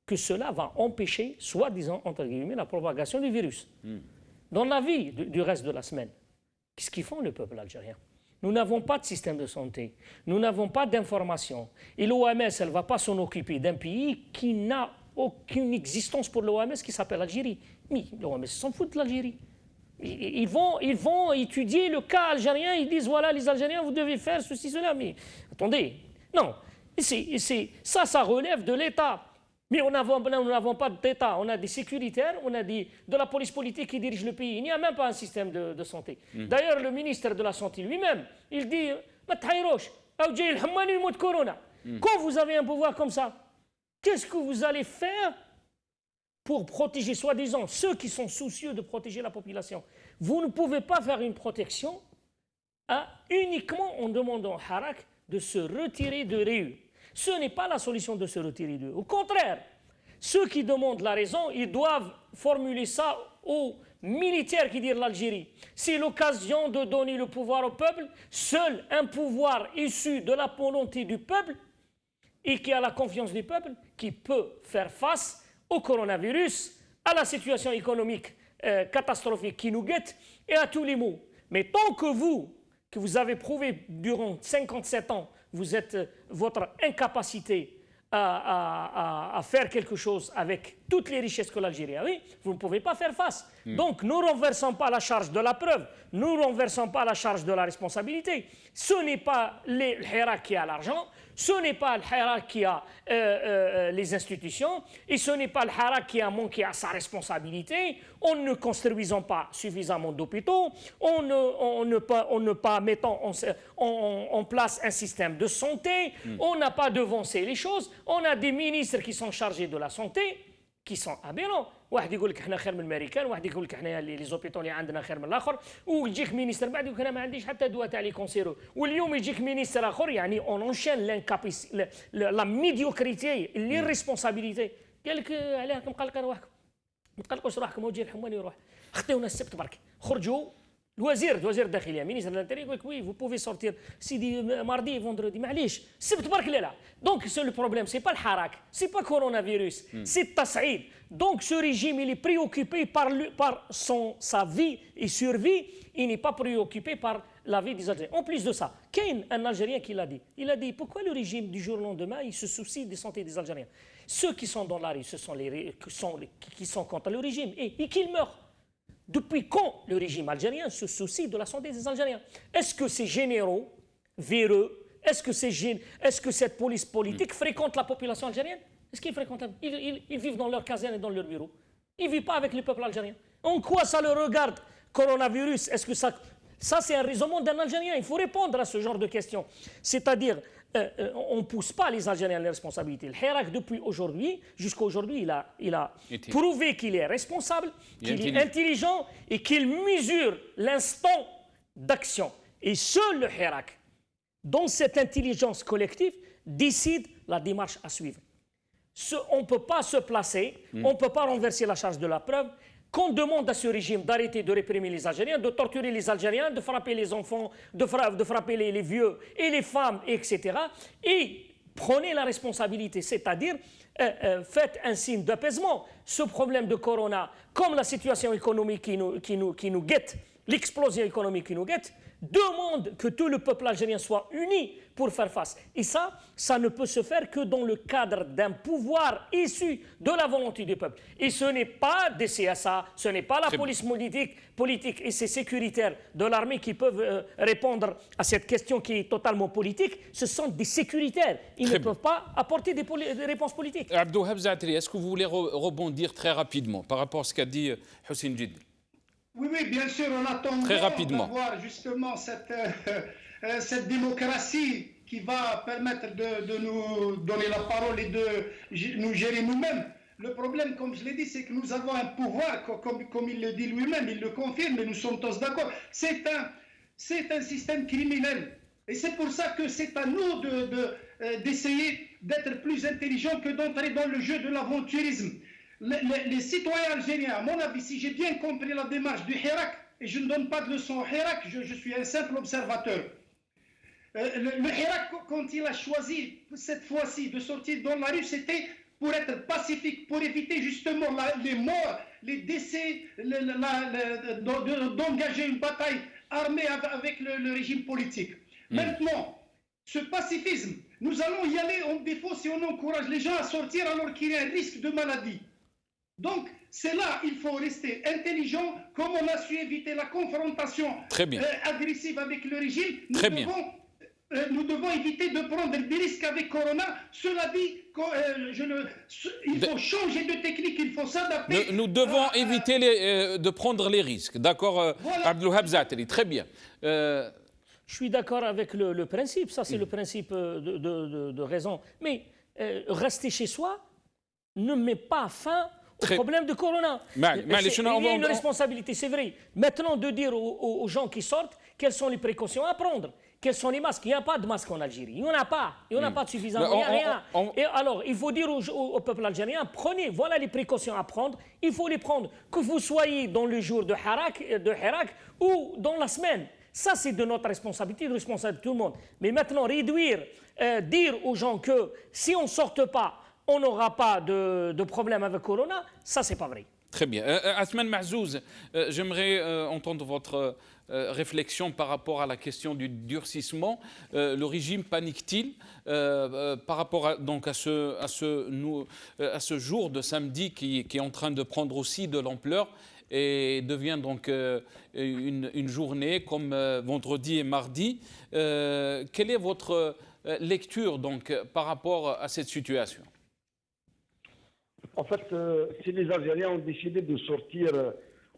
que cela va empêcher, soi-disant, entre guillemets, la propagation du virus? Dans la vie du reste de la semaine, qu'est-ce qu'ils font, le peuple algérien? Nous n'avons pas de système de santé, nous n'avons pas d'information. Et l'OMS, elle ne va pas s'en occuper d'un pays qui n'a aucune existence pour l'OMS, qui s'appelle l'Algérie. Mais l'OMS s'en fout de l'Algérie. Ils vont étudier le cas algérien, ils disent voilà, les Algériens, vous devez faire ceci, cela. Mais attendez, non, ça relève de l'État. Mais nous n'avons pas d'État, on a des sécuritaires, on a de la police politique qui dirige le pays. Il n'y a même pas un système de santé. D'ailleurs, le ministre de la Santé lui-même, il dit quand vous avez un pouvoir comme ça, qu'est-ce que vous allez faire pour protéger, soi-disant, ceux qui sont soucieux de protéger la population? Vous ne pouvez pas faire une protection uniquement en demandant à Harak de se retirer de Réu. Ce n'est pas la solution de se retirer d'eux. Au contraire, ceux qui demandent la raison, ils doivent formuler ça aux militaires qui dirent l'Algérie. C'est l'occasion de donner le pouvoir au peuple. Seul un pouvoir issu de la volonté du peuple et qui a la confiance du peuple qui peut faire face au coronavirus, à la situation économique catastrophique qui nous guette et à tous les maux. Mais tant que vous avez prouvé durant 57 ans, votre incapacité à faire quelque chose avec toutes les richesses que l'Algérie a, oui, vous ne pouvez pas faire face. Donc, ne renversons pas la charge de la preuve, ne renversons pas la charge de la responsabilité. Ce n'est pas le Hirak qui a l'argent, ce n'est pas le Hirak qui a les institutions, et ce n'est pas le Hirak qui a manqué à sa responsabilité. En ne construisant pas suffisamment d'hôpitaux, en ne pas mettant en place un système de santé, on n'a pas devancé les choses, on a des ministres qui sont chargés de la santé, qui sont aberrants. واحد يقول لك احنا خير من الامريكان، واحد يقول لك احنا لي زوبيتون اللي عندنا خير من الاخر، ويجيك مينيستر بعد يقول لك انا ما عنديش حتى دواء تاع لي كونسيرو، واليوم يجيك مينيستر اخر يعني اون اونشين لا ميديوكريتي ليريسبونسابيلتي. قال لك علاه مقلقين روحكم، ما تقلقوش روحكم، هو جاي الحماني يروح. خطيونا السبت برك، خرجوا وزير الداخليه مينيستر الانتيريور يقول لك وي فو بوفي سورتير سيدي ماردي فوندردي، معليش السبت برك لا. دونك سو لو بروبليم سي با الحراك، سي با كورونا فيروس، سي التصعيد. Donc ce régime, il est préoccupé par sa vie et survie, il n'est pas préoccupé par la vie des Algériens. En plus de ça, Kane, un Algérien qui l'a dit, il a dit pourquoi le régime du jour au lendemain, il se soucie de la santé des Algériens. Ceux qui sont dans la rue, ce sont qui sont contre le régime et qu'ils meurent. Depuis quand le régime algérien se soucie de la santé des Algériens? Est-ce que ces généraux véreux, est-ce que cette police politique fréquente la population algérienne? Est-ce qu'ils fréquentent? Ils vivent dans leur caserne et dans leur bureau. Ils ne vivent pas avec le peuple algérien. En quoi ça le regarde, coronavirus? Est-ce que ça c'est un raisonnement d'un Algérien? Il faut répondre à ce genre de questions. C'est-à-dire, on ne pousse pas les Algériens à la responsabilité. Le Hirak, depuis aujourd'hui, jusqu'à aujourd'hui, il a prouvé qu'il est responsable, qu'il est intelligent et qu'il mesure l'instant d'action. Et seul le Hirak, dans cette intelligence collective, décide la démarche à suivre. On ne peut pas se placer, on ne peut pas renverser la charge de la preuve. Qu'on demande à ce régime d'arrêter de réprimer les Algériens, de torturer les Algériens, de frapper les enfants, de frapper les vieux et les femmes, etc. Et prenez la responsabilité, c'est-à-dire faites un signe d'apaisement. Ce problème de corona, comme la situation économique qui nous guette, l'explosion économique qui nous guette, demande que tout le peuple algérien soit uni pour faire face. Et ça ne peut se faire que dans le cadre d'un pouvoir issu de la volonté du peuple. Et ce n'est pas des CSA, ce n'est pas la police politique et ses sécuritaires de l'armée qui peuvent répondre à cette question qui est totalement politique. Ce sont des sécuritaires. Ils ne peuvent pas apporter des réponses politiques. Abdouhab Zaatri, est-ce que vous voulez rebondir très rapidement par rapport à ce qu'a dit Hussein Jidl? Oui, bien sûr, on attend très rapidement d'avoir justement cette démocratie qui va permettre de nous donner la parole et de nous gérer nous-mêmes. Le problème, comme je l'ai dit, c'est que nous avons un pouvoir, comme il le dit lui-même, il le confirme, et nous sommes tous d'accord. C'est un système criminel. Et c'est pour ça que c'est à nous d'essayer d'être plus intelligents que d'entrer dans le jeu de l'aventurisme. Les citoyens algériens, à mon avis, si j'ai bien compris la démarche du Hirak, et je ne donne pas de leçon au Hirak, je suis un simple observateur. Le Hirak, quand il a choisi cette fois-ci de sortir dans la rue, c'était pour être pacifique, pour éviter justement les morts, les décès, d'engager une bataille armée avec le régime politique. Maintenant, ce pacifisme, nous allons y aller en défaut si on encourage les gens à sortir alors qu'il y a un risque de maladie. Donc, c'est là il faut rester intelligent, comme on a su éviter la confrontation agressive avec le régime. Nous devons éviter de prendre des risques avec Corona. Cela dit, il faut changer de technique, il faut s'adapter. Nous devons éviter de prendre les risques. D'accord, voilà. Abdouhab Zaatri, très bien. Je suis d'accord avec le principe, ça c'est le principe de raison. Mais rester chez soi ne met pas fin au problème de Corona. Il y a une responsabilité, c'est vrai. Maintenant, de dire aux gens qui sortent quelles sont les précautions à prendre, quels sont les masques. Il n'y a pas de masques en Algérie. Il n'y en a pas. Il n'y en a pas de suffisant. Il n'y a rien. Et alors, il faut dire au peuple algérien, prenez, voilà les précautions à prendre. Il faut les prendre. Que vous soyez dans le jour de Hirak ou dans la semaine. Ça, c'est de notre responsabilité, de responsabilité de tout le monde. Mais maintenant, dire aux gens que si on ne sort pas, on n'aura pas de problème avec Corona, ça, c'est pas vrai. Très bien. Athmane Mahzouz, j'aimerais entendre votre réflexion par rapport à la question du durcissement. Le régime panique-t-il par rapport à ce jour de samedi qui est en train de prendre aussi de l'ampleur et devient donc une journée comme vendredi et mardi. Quelle est votre lecture donc par rapport à cette situation ? En fait, si les Algériens ont décidé de sortir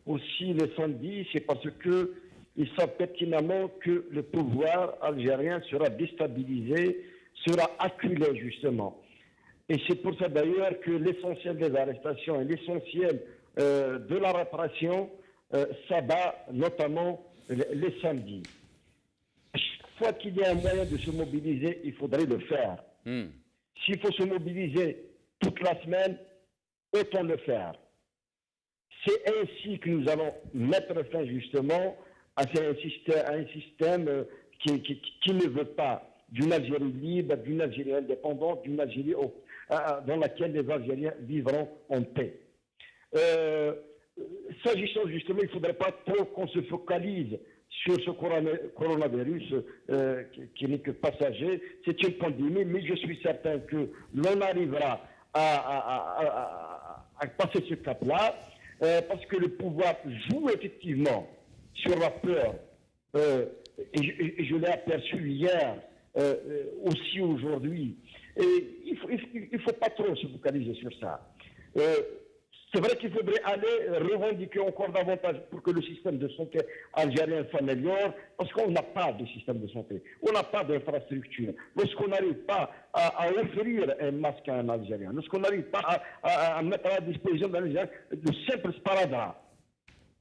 aussi le samedi, c'est parce qu'ils savent pertinemment que le pouvoir algérien sera déstabilisé, sera acculé justement. Et c'est pour ça d'ailleurs que l'essentiel des arrestations et l'essentiel de la répression s'abat notamment les samedis. Chaque fois qu'il y a un moyen de se mobiliser, il faudrait le faire. S'il faut se mobiliser toute la semaine, autant le faire. C'est ainsi que nous allons mettre fin justement à un système qui ne veut pas d'une Algérie libre, d'une Algérie indépendante, d'une Algérie dans laquelle les Algériens vivront en paix. S'agissant justement, il ne faudrait pas trop qu'on se focalise sur ce coronavirus qui n'est que passager. C'est une pandémie, mais je suis certain que l'on arrivera à passer ce cap-là, parce que le pouvoir joue effectivement sur la peur, et je l'ai aperçu hier, aussi aujourd'hui. Et il ne faut pas trop se focaliser sur ça. C'est vrai qu'il faudrait aller revendiquer encore davantage pour que le système de santé algérien s'améliore, parce qu'on n'a pas de système de santé, on n'a pas d'infrastructure. Lorsqu'on n'arrive pas à offrir un masque à un Algérien, lorsqu'on n'arrive pas à mettre à la disposition d'un Algérien de simples sparadraps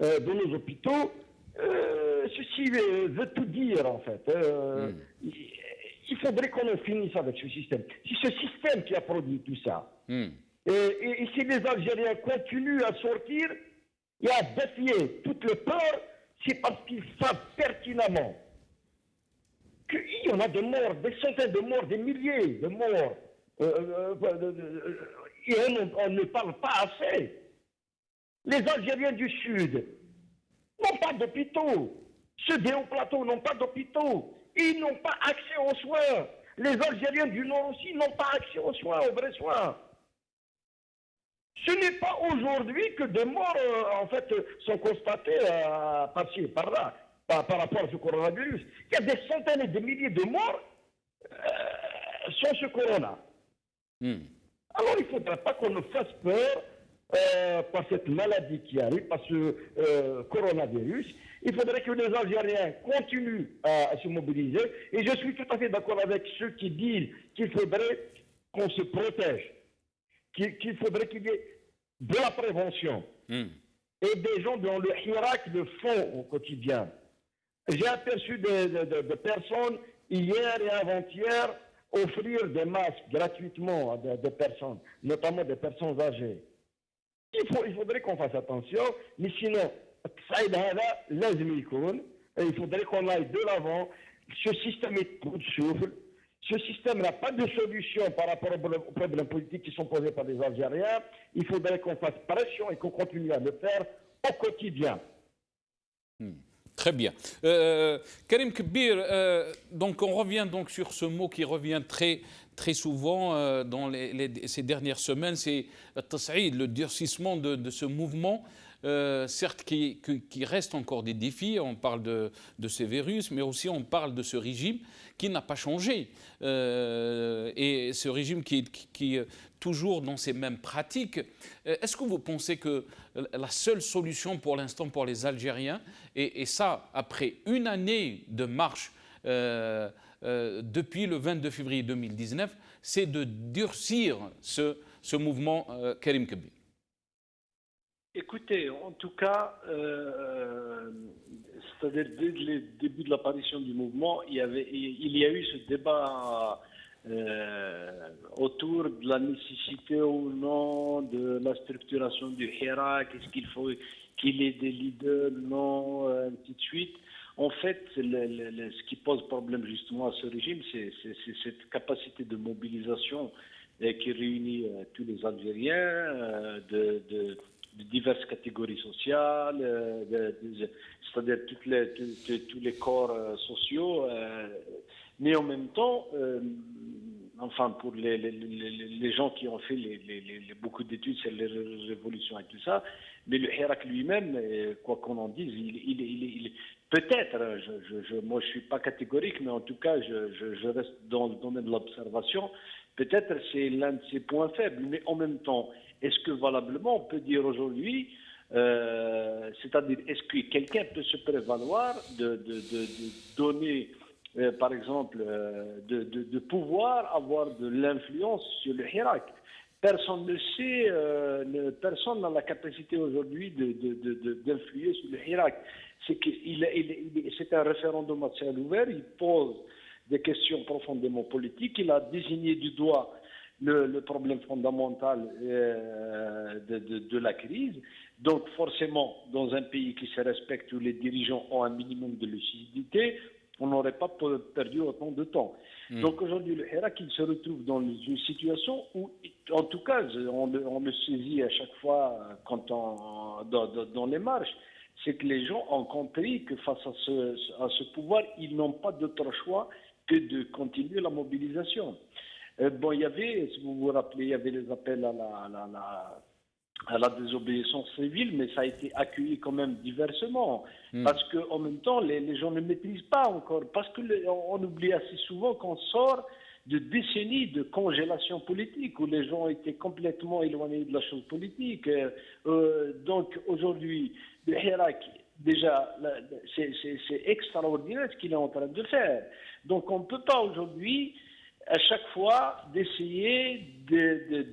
dans nos hôpitaux, ceci veut tout dire en fait. Il faudrait qu'on en finisse avec ce système. C'est ce système qui a produit tout ça. Et si les Algériens continuent à sortir et à défier toutes les peurs, c'est parce qu'ils savent pertinemment qu'il y en a des morts, des centaines de morts, des milliers de morts. Et on ne parle pas assez. Les Algériens du Sud n'ont pas d'hôpitaux. Ceux des hauts plateaux n'ont pas d'hôpitaux. Ils n'ont pas accès aux soins. Les Algériens du Nord aussi n'ont pas accès aux soins, aux vrais soins. Ce n'est pas aujourd'hui que des morts, en fait, sont constatées par-ci et par-là, par rapport à ce coronavirus. Il y a des centaines et des milliers de morts sans ce corona. Alors, il ne faudrait pas qu'on nous fasse peur par cette maladie qui arrive, par ce coronavirus. Il faudrait que les Algériens continuent à se mobiliser. Et je suis tout à fait d'accord avec ceux qui disent qu'il faudrait qu'on se protège, qu'il faudrait qu'il y ait de la prévention. Et des gens dans le Hirak le font au quotidien. J'ai aperçu des personnes hier et avant-hier offrir des masques gratuitement à des personnes, notamment des personnes âgées. Il faudrait qu'on fasse attention, mais sinon, il faudrait qu'on aille de l'avant. Ce système est trop de souffle. Ce système n'a pas de solution par rapport aux problèmes politiques qui sont posés par les Algériens. Il faudrait qu'on fasse pression et qu'on continue à le faire au quotidien. Très bien. Karim Kbir, donc on revient donc sur ce mot qui revient très souvent dans ces dernières semaines, c'est le durcissement de ce mouvement. Certes, qui reste encore des défis, on parle de ces virus, mais aussi on parle de ce régime qui n'a pas changé. Et ce régime qui est toujours dans ces mêmes pratiques. Est-ce que vous pensez que la seule solution pour l'instant pour les Algériens, et ça après une année de marche depuis le 22 février 2019, c'est de durcir ce mouvement Karim Kbir? Écoutez, en tout cas, c'est-à-dire dès le début de l'apparition du mouvement, il y a eu ce débat autour de la nécessité ou non de la structuration du Hirak, est-ce qu'il faut qu'il ait des leaders, non, ainsi de suite. En fait, ce qui pose problème justement à ce régime, c'est cette capacité de mobilisation qui réunit tous les Algériens de diverses catégories sociales, c'est-à-dire tous les corps sociaux, mais en même temps, enfin pour les gens qui ont fait beaucoup d'études sur les révolutions et tout ça, mais le Hirak lui-même, quoi qu'on en dise, il peut-être, moi je suis pas catégorique, mais en tout cas je reste dans le domaine de l'observation, peut-être c'est l'un de ses points faibles, mais en même temps, est-ce que valablement on peut dire aujourd'hui, c'est-à-dire est-ce que quelqu'un peut se prévaloir de donner, par exemple, de pouvoir avoir de l'influence sur le Hirak? Personne ne sait, personne n'a la capacité aujourd'hui d'influer sur le Hirak. C'est un référendum à ciel ouvert, il pose des questions profondément politiques, il a désigné du doigt le problème fondamental de la crise. Donc forcément, dans un pays qui se respecte, où les dirigeants ont un minimum de lucidité, on n'aurait pas perdu autant de temps. Donc aujourd'hui, le Hirak, il se retrouve dans une situation où, en tout cas, on le saisit à chaque fois dans les marches, c'est que les gens ont compris que face à ce pouvoir, ils n'ont pas d'autre choix que de continuer la mobilisation. Bon, il y avait, si vous vous rappelez, il y avait les appels à la désobéissance civile, mais ça a été accueilli quand même diversement. Parce qu'en même temps, les gens ne maîtrisent pas encore. Parce qu'on oublie assez souvent qu'on sort de décennies de congélation politique, où les gens étaient complètement éloignés de la chose politique. Donc aujourd'hui, le Hirak, déjà, c'est extraordinaire ce qu'il est en train de faire. Donc on ne peut pas aujourd'hui, à chaque fois, d'essayer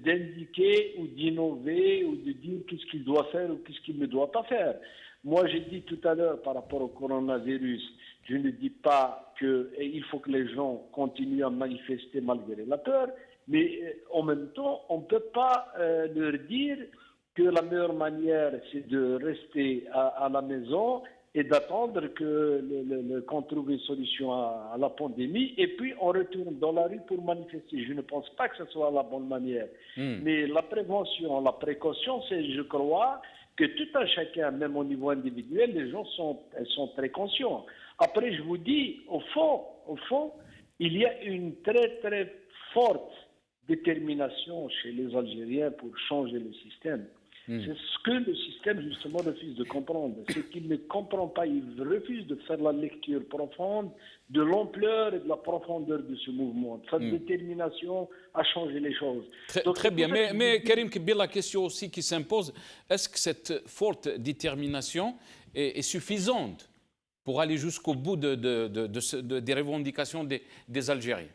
d'indiquer ou d'innover ou de dire qu'est-ce qu'il doit faire ou qu'est-ce qu'il ne doit pas faire. Moi, j'ai dit tout à l'heure par rapport au coronavirus, je ne dis pas qu'il faut que les gens continuent à manifester malgré la peur, mais en même temps, on ne peut pas leur dire que la meilleure manière, c'est de rester à la maison et d'attendre qu'on trouve une solution à la pandémie, et puis on retourne dans la rue pour manifester. Je ne pense pas que ce soit la bonne manière. Mais la prévention, la précaution, c'est, je crois, que tout un chacun, même au niveau individuel, les gens sont très conscients. Après, je vous dis, au fond, il y a une très très forte détermination chez les Algériens pour changer le système. C'est ce que le système, justement, refuse de comprendre. C'est qu'il ne comprend pas, il refuse de faire la lecture profonde de l'ampleur et de la profondeur de ce mouvement, de sa détermination à changer les choses. Très bien, mais Karim Kebir, la question aussi qui s'impose, est-ce que cette forte détermination est suffisante pour aller jusqu'au bout des revendications des Algériens?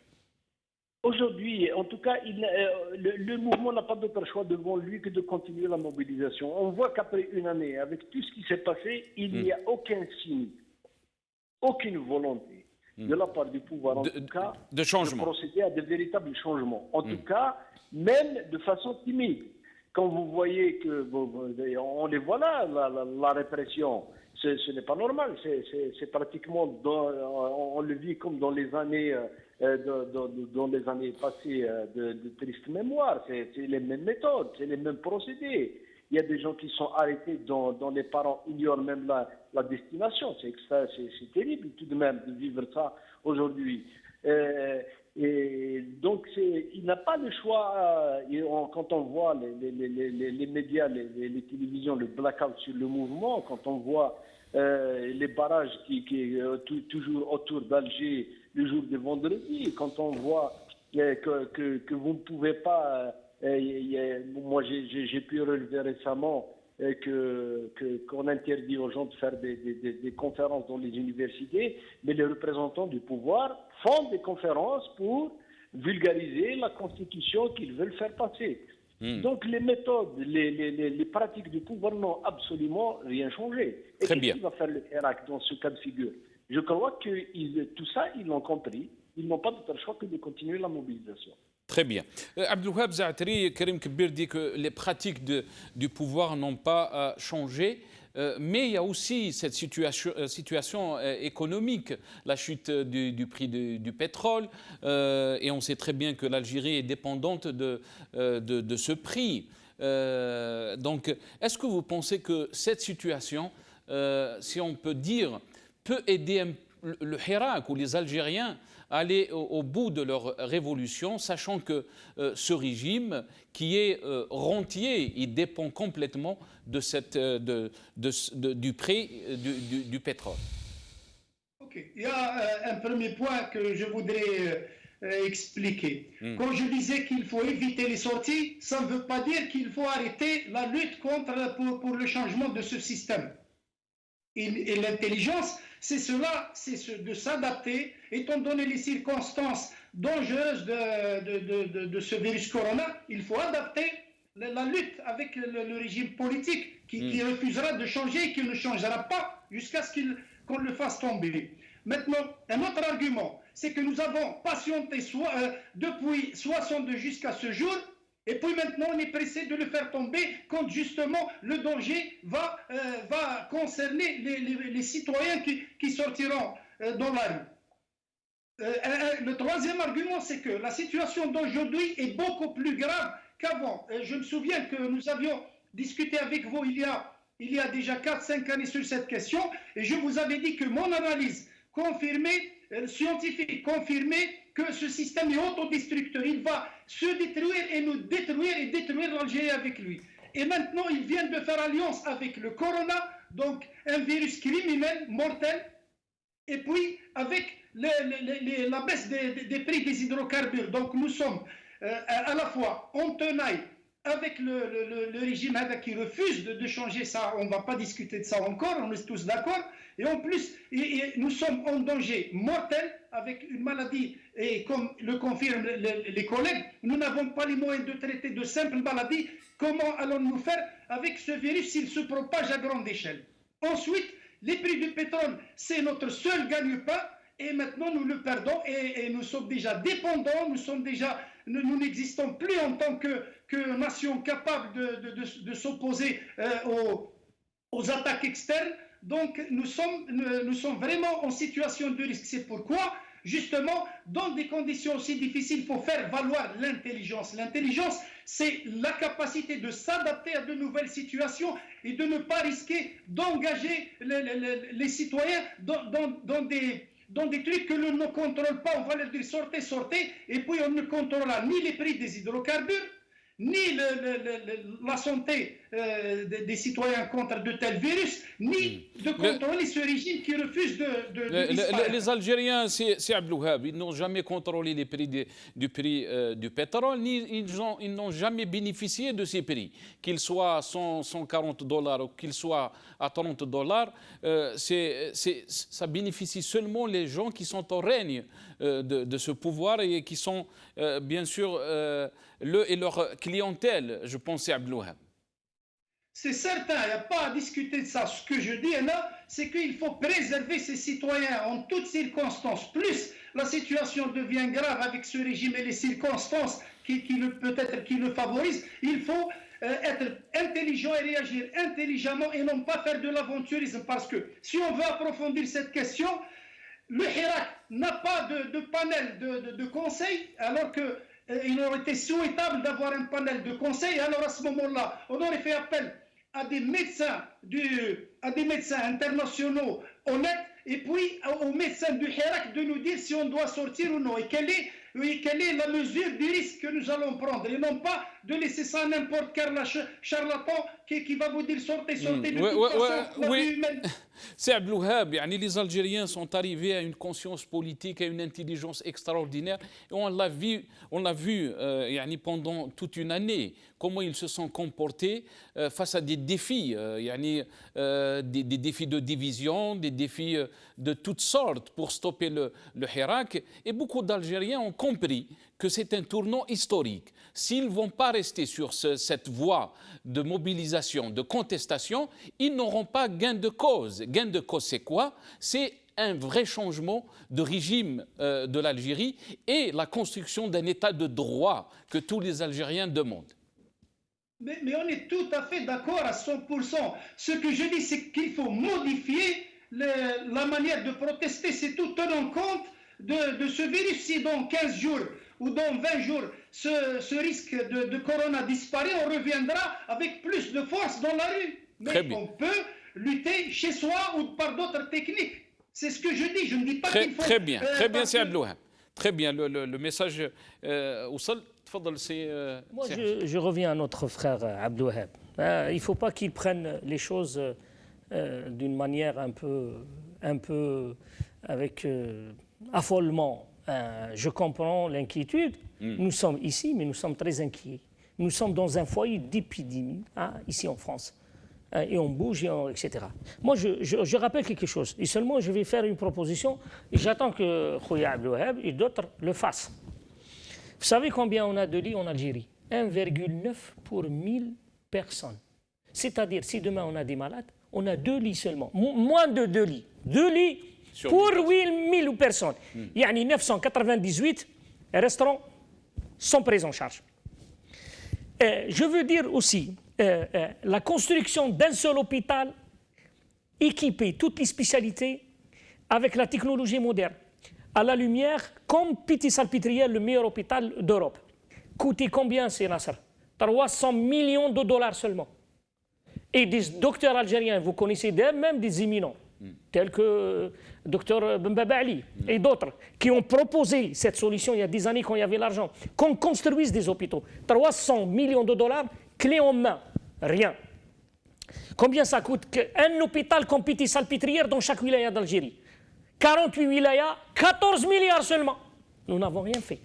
Aujourd'hui, en tout cas, le mouvement n'a pas d'autre choix devant lui que de continuer la mobilisation. On voit qu'après une année, avec tout ce qui s'est passé, il n'y a aucun signe, aucune volonté de la part du pouvoir, en tout cas, de procéder à de véritables changements. En tout cas, même de façon timide. Quand vous voyez que, on les voit là, la répression, ce n'est pas normal. C'est pratiquement, on le vit comme dans les années... dans les années passées de triste mémoire. C'est les mêmes méthodes, c'est les mêmes procédés. Il y a des gens qui sont arrêtés dont les parents ignorent même la destination. C'est terrible tout de même de vivre ça aujourd'hui. Et donc, il n'a pas le choix. Quand on voit les médias, les télévisions, le blackout sur le mouvement, quand on voit les barrages qui toujours autour d'Alger, le jour de vendredi, quand on voit que vous ne pouvez pas... moi, j'ai pu relever récemment qu'on interdit aux gens de faire des conférences dans les universités, mais les représentants du pouvoir font des conférences pour vulgariser la Constitution qu'ils veulent faire passer. Donc les méthodes, les pratiques du pouvoir n'ont absolument rien changé. Et qu'est-ce qu'il va faire le Hirak dans ce cas de figure? Je crois que tout ça, ils l'ont compris. Ils n'ont pas d'autre choix que de continuer la mobilisation. Très bien. Abdelwahab Zaatari, Karim Kebir dit que les pratiques du pouvoir n'ont pas changé, mais il y a aussi cette situation économique, la chute du prix du pétrole, et on sait très bien que l'Algérie est dépendante de ce prix. Donc, est-ce que vous pensez que cette situation, si on peut dire, peut aider le Hirak ou les Algériens à aller au bout de leur révolution, sachant que ce régime, qui est rentier, il dépend complètement du prix du pétrole? Ok. Il y a un premier point que je voudrais expliquer. Quand je disais qu'il faut éviter les sorties, ça ne veut pas dire qu'il faut arrêter la lutte pour le changement de ce système. Et l'intelligence, c'est de s'adapter, étant donné les circonstances dangereuses de ce virus corona, il faut adapter la lutte avec le régime politique qui refusera de changer et qui ne changera pas jusqu'à ce qu'on le fasse tomber. Maintenant, un autre argument, c'est que nous avons patienté depuis 62 jusqu'à ce jour. Et puis maintenant, on est pressé de le faire tomber quand justement le danger va concerner les citoyens qui sortiront dans la rue. Le troisième argument, c'est que la situation d'aujourd'hui est beaucoup plus grave qu'avant. Je me souviens que nous avions discuté avec vous il y a déjà 4-5 années sur cette question, et je vous avais dit que mon analyse confirmée, scientifique confirmée, que ce système est autodestructeur. Il va se détruire et nous détruire et détruire l'Algérie avec lui. Et maintenant, ils viennent de faire alliance avec le corona, donc un virus criminel, mortel, et puis avec la baisse des prix des hydrocarbures. Donc nous sommes à la fois en tenaille avec le régime qui refuse de changer ça. On ne va pas discuter de ça encore, on est tous d'accord. Et en plus, nous sommes en danger mortel avec une maladie, et comme le confirment les collègues, nous n'avons pas les moyens de traiter de simples maladies. Comment allons-nous faire avec ce virus s'il se propage à grande échelle? Ensuite, les prix du pétrole, c'est notre seul gagne-pain, et maintenant nous le perdons, et nous sommes déjà dépendants, nous n'existons plus en tant que nation capable de s'opposer aux attaques externes. Donc nous sommes vraiment en situation de risque. C'est pourquoi justement, dans des conditions aussi difficiles, il faut faire valoir l'intelligence. L'intelligence, c'est la capacité de s'adapter à de nouvelles situations et de ne pas risquer d'engager les citoyens dans des trucs que l'on ne contrôle pas. On va leur dire sortez, sortez, et puis on ne contrôlera ni les prix des hydrocarbures, ni la santé des citoyens contre de tels virus, ni de contrôler ce régime qui refuse de disparaître. Les Algériens, c'est Abdelouhab, ils n'ont jamais contrôlé les prix du pétrole, ni ils n'ont jamais bénéficié de ces prix. Qu'ils soient à 140 $ ou qu'ils soient à 30 $, ça bénéficie seulement les gens qui sont au règne de ce pouvoir et qui sont bien sûr eux et leur clientèle, je pense, c'est Abdelouhab. C'est certain, il n'y a pas à discuter de ça. Ce que je dis là, c'est qu'il faut préserver ses citoyens en toutes circonstances. Plus la situation devient grave avec ce régime et les circonstances qui le favorisent, il faut être intelligent et réagir intelligemment et non pas faire de l'aventurisme. Parce que si on veut approfondir cette question, le Hirak n'a pas de panel de conseils, alors qu'il aurait été souhaitable d'avoir un panel de conseils. Alors à ce moment-là, on aurait fait appel à des médecins internationaux honnêtes et puis aux médecins du Hirak de nous dire si on doit sortir ou non et quelle est la mesure du risque que nous allons prendre et non pas de laisser ça à n'importe quel charlatan qui va vous dire sortez. Oui. C'est Abdelouhab, les Algériens sont arrivés à une conscience politique, à une intelligence extraordinaire et on l'a vu pendant toute une année comment ils se sont comportés face à des défis, des défis de division, des défis de toutes sortes pour stopper le Hirak. Et beaucoup d'Algériens ont compris que c'est un tournant historique. S'ils ne vont pas rester sur cette voie de mobilisation, de contestation, ils n'auront pas gain de cause. Gain de cause, c'est quoi? C'est un vrai changement de régime de l'Algérie et la construction d'un état de droit que tous les Algériens demandent. Mais on est tout à fait d'accord à 100%. Ce que je dis, c'est qu'il faut modifier la manière de protester. C'est tout tenant compte de ce virus. Si dans 15 jours ou dans 20 jours, ce risque de corona disparaît, on reviendra avec plus de force dans la rue. Mais on peut lutter chez soi ou par d'autres techniques. C'est ce que je dis. Je ne dis pas qu'il faut... Très bien, c'est Abdelouhab. Très bien, le message Oussal. Moi, je reviens à notre frère Abdelouhab. Il ne faut pas qu'il prenne les choses d'une manière un peu avec affolement. Je comprends l'inquiétude. Nous sommes ici, mais nous sommes très inquiets. Nous sommes dans un foyer d'épidémie, ici en France. Et on bouge, etc. Moi, je rappelle quelque chose. Et seulement, je vais faire une proposition. Et j'attends que Khouya Abdelouhab et d'autres le fassent. Vous savez combien on a de lits en Algérie? 1,9 pour 1000 personnes. C'est-à-dire, si demain on a des malades, on a 2 lits seulement. Moins de 2 lits. 2 lits pour 8000 personnes. Il y a 998 restaurants sont pris en charge. Je veux dire aussi, la construction d'un seul hôpital équipé, toutes les spécialités, avec la technologie moderne, à la lumière, comme Piti-Salpêtrière, le meilleur hôpital d'Europe. Coûtait combien, c'est Nasser? 300 millions de dollars seulement. Et des docteurs algériens, vous connaissez même des éminents, tels que Dr Bembaba Ali et d'autres, qui ont proposé cette solution il y a des années quand il y avait l'argent, qu'on construise des hôpitaux. 300 millions de dollars, clé en main, rien. Combien ça coûte un hôpital comme Piti-Salpêtrière dans chaque wilaya d'Algérie? 48 wilayas, 14 milliards seulement. Nous n'avons rien fait.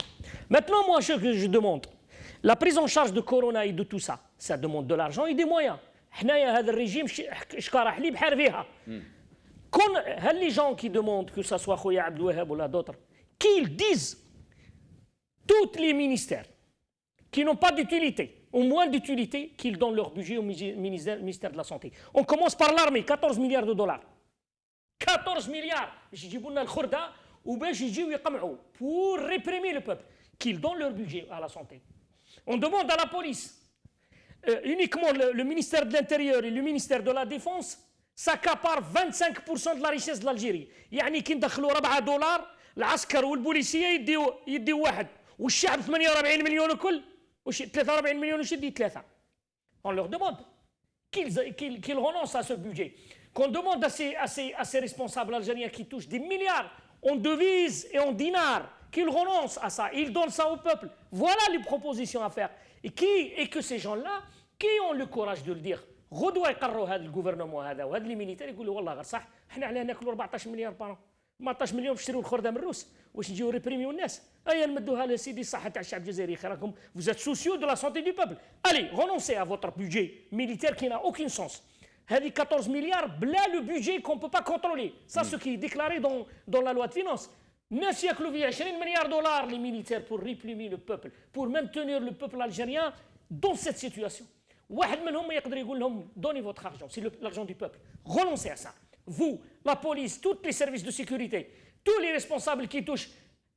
Maintenant, moi, ce que je demande, la prise en charge de Corona et de tout ça, ça demande de l'argent et des moyens. هذا الرégime شكارح لي بحال فيها. Les gens qui demandent, que ce soit Khouya Abdelouhab ou d'autres, qu'ils disent tous les ministères qui n'ont pas d'utilité, ou moins d'utilité, qu'ils donnent leur budget au ministère de la Santé. On commence par l'armée, 14 milliards de dollars. 14 milliards يجيبوا لنا الخردة وباش يجيو يقمعوا pour réprimer le peuple, qu'ils donnent leur budget à la santé. On demande à la police, uniquement le ministère de l'Intérieur et le ministère de la Défense s'accaparent 25% de la richesse de l'Algérie. يعني كي ندخلوا $4 العسكر والبوليسيه يديو واحد والشعب 48 مليون وكل 43 مليون وش يدي ثلاثه. On leur demande qu'ils renoncent à ce budget. Qu'on demande à ces responsables algériens qui touchent des milliards en devises et en dinars, qu'ils renoncent à ça. Ils donnent ça au peuple. Voilà les propositions à faire. Et que ces gens-là, qui ont le courage de le dire, غدوة يقرروا هذا الجوفرنمون هذا وهذا لي ميليتير يقولوا والله غير صح احنا علاه ناكلوا 14 مليار بارون 14 مليون نشريوا الخرده من الروس واش نجيو ريبريميو الناس ايا نمدوها لسيدي الصحه تاع الشعب الجزائري راكم vous êtes soucieux de la santé du peuple. Allez, renoncez à votre budget militaire qui n'a aucun sens. هذه 14 milliards بلا le budget qu'on ne peut pas contrôler. Ça ce qui est déclaré dans la loi de finances. الناس ياكلوا فيه 20 مليار دولار les militaires pour réprimer le peuple, pour maintenir le peuple algérien dans cette situation. واحد منهم يقدر يقول لهم donnez votre argent, c'est l'argent du peuple. Renoncez à ça. Vous, la police, tous les services de sécurité, tous les responsables qui touchent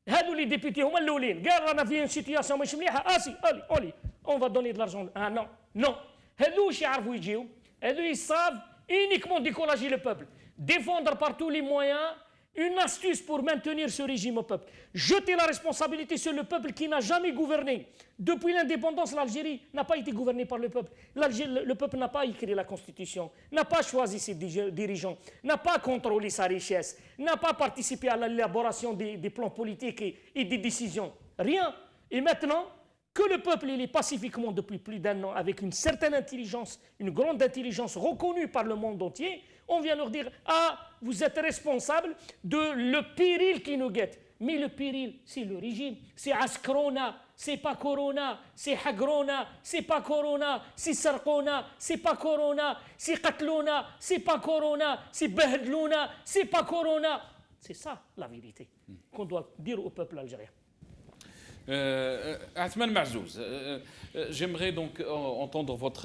هادو les députés هما الاولين قال رانا في situation مش مليحه اسي اولي on va donner de l'argent. Ah non, non. هادو واش يعرفوا يجيو هادو ils savent uniquement décourager le peuple, défendre par tous les moyens une astuce pour maintenir ce régime au peuple. Jeter la responsabilité sur le peuple qui n'a jamais gouverné. Depuis l'indépendance, l'Algérie n'a pas été gouvernée par le peuple. Le peuple n'a pas écrit la constitution, n'a pas choisi ses dirigeants, n'a pas contrôlé sa richesse, n'a pas participé à l'élaboration des plans politiques et des décisions. Rien. Et maintenant, que le peuple il est pacifiquement depuis plus d'un an avec une certaine intelligence, une grande intelligence reconnue par le monde entier, on vient leur dire « Ah, vous êtes responsable de le péril qui nous guette. » Mais le péril, c'est le régime. C'est Askrona, c'est pas Corona. C'est Hagrona, c'est pas Corona. C'est Sarkona, c'est pas Corona. C'est Qatlona, c'est pas Corona. C'est Behdlouna, c'est pas Corona. C'est ça la vérité qu'on doit dire au peuple algérien. Athman Marzouz, j'aimerais donc entendre votre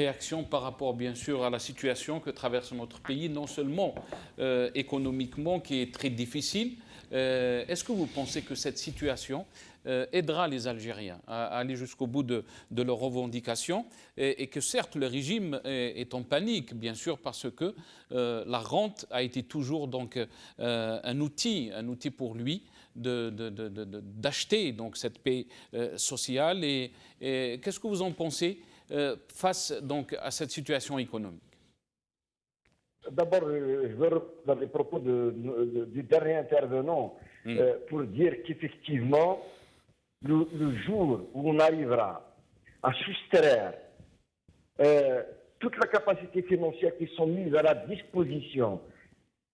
réaction par rapport bien sûr à la situation que traverse notre pays, non seulement économiquement qui est très difficile. Est-ce que vous pensez que cette situation aidera les Algériens à aller jusqu'au bout de leurs revendications et que certes le régime est en panique bien sûr parce que la rente a été toujours donc un outil pour lui d'acheter donc cette paix sociale et qu'est-ce que vous en pensez face donc à cette situation économique? D'abord, je veux reprendre les propos du dernier intervenant pour dire qu'effectivement, le jour où on arrivera à soustraire toute la capacité financière qui sont mises à la disposition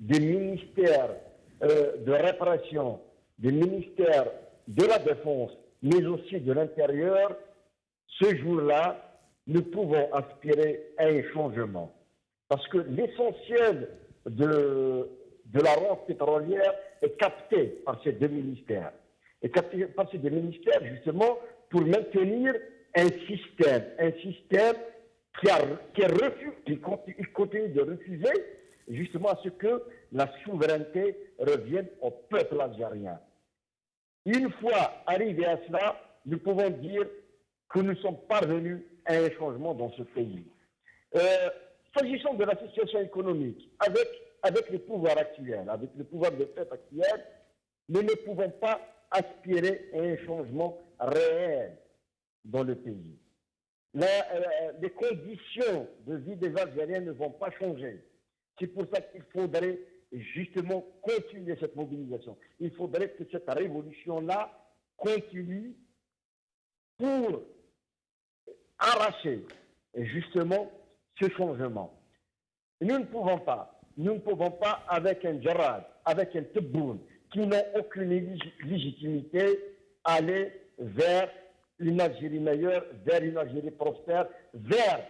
des ministères de répression, des ministères de la Défense, mais aussi de l'Intérieur, ce jour-là, nous pouvons aspirer à un changement. Parce que l'essentiel de la rente pétrolière est capté par ces deux ministères. Et capté par ces deux ministères, justement, pour maintenir un système qui continue de refuser, justement, à ce que la souveraineté revienne au peuple algérien. Une fois arrivé à cela, nous pouvons dire que nous sommes parvenus à un changement dans ce pays. S'agissant de la situation économique, avec le pouvoir actuel, avec le pouvoir de fait actuel, nous ne pouvons pas aspirer à un changement réel dans le pays. Les conditions de vie des Algériens ne vont pas changer. C'est pour ça qu'il faudrait justement continuer cette mobilisation. Il faudrait que cette révolution-là continue pour arracher justement ce changement. Nous ne pouvons pas avec un Jarrad, avec un Tebboune, qui n'ont aucune légitimité, aller vers une Algérie meilleure, vers une Algérie prospère, vers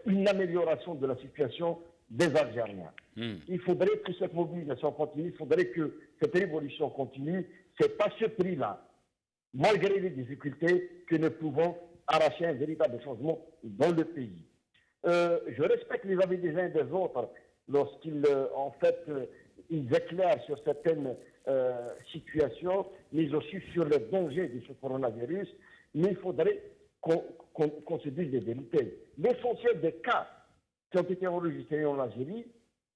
une amélioration de la situation des Algériens. Il faudrait que cette mobilisation continue, il faudrait que cette révolution continue. Ce n'est pas ce prix-là, malgré les difficultés, que nous pouvons arracher un véritable changement dans le pays. Je respecte les avis des uns et des autres lorsqu'ils ils éclairent sur certaines situations, mais aussi sur le danger de ce coronavirus. Mais il faudrait qu'on se dise des vérités. L'essentiel des cas qui ont été enregistrés en Algérie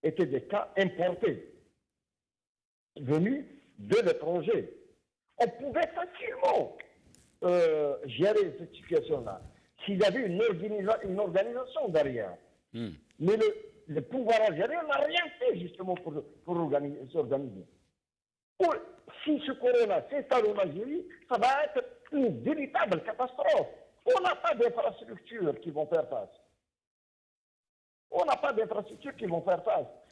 étaient des cas importés. venus de l'étranger. On pouvait facilement gérer cette situation-là s'il y avait une organisation derrière. Mais le pouvoir algérien n'a rien fait justement pour s'organiser. Si ce corona s'installe en Algérie, ça va être une véritable catastrophe. On n'a pas d'infrastructures qui vont faire face.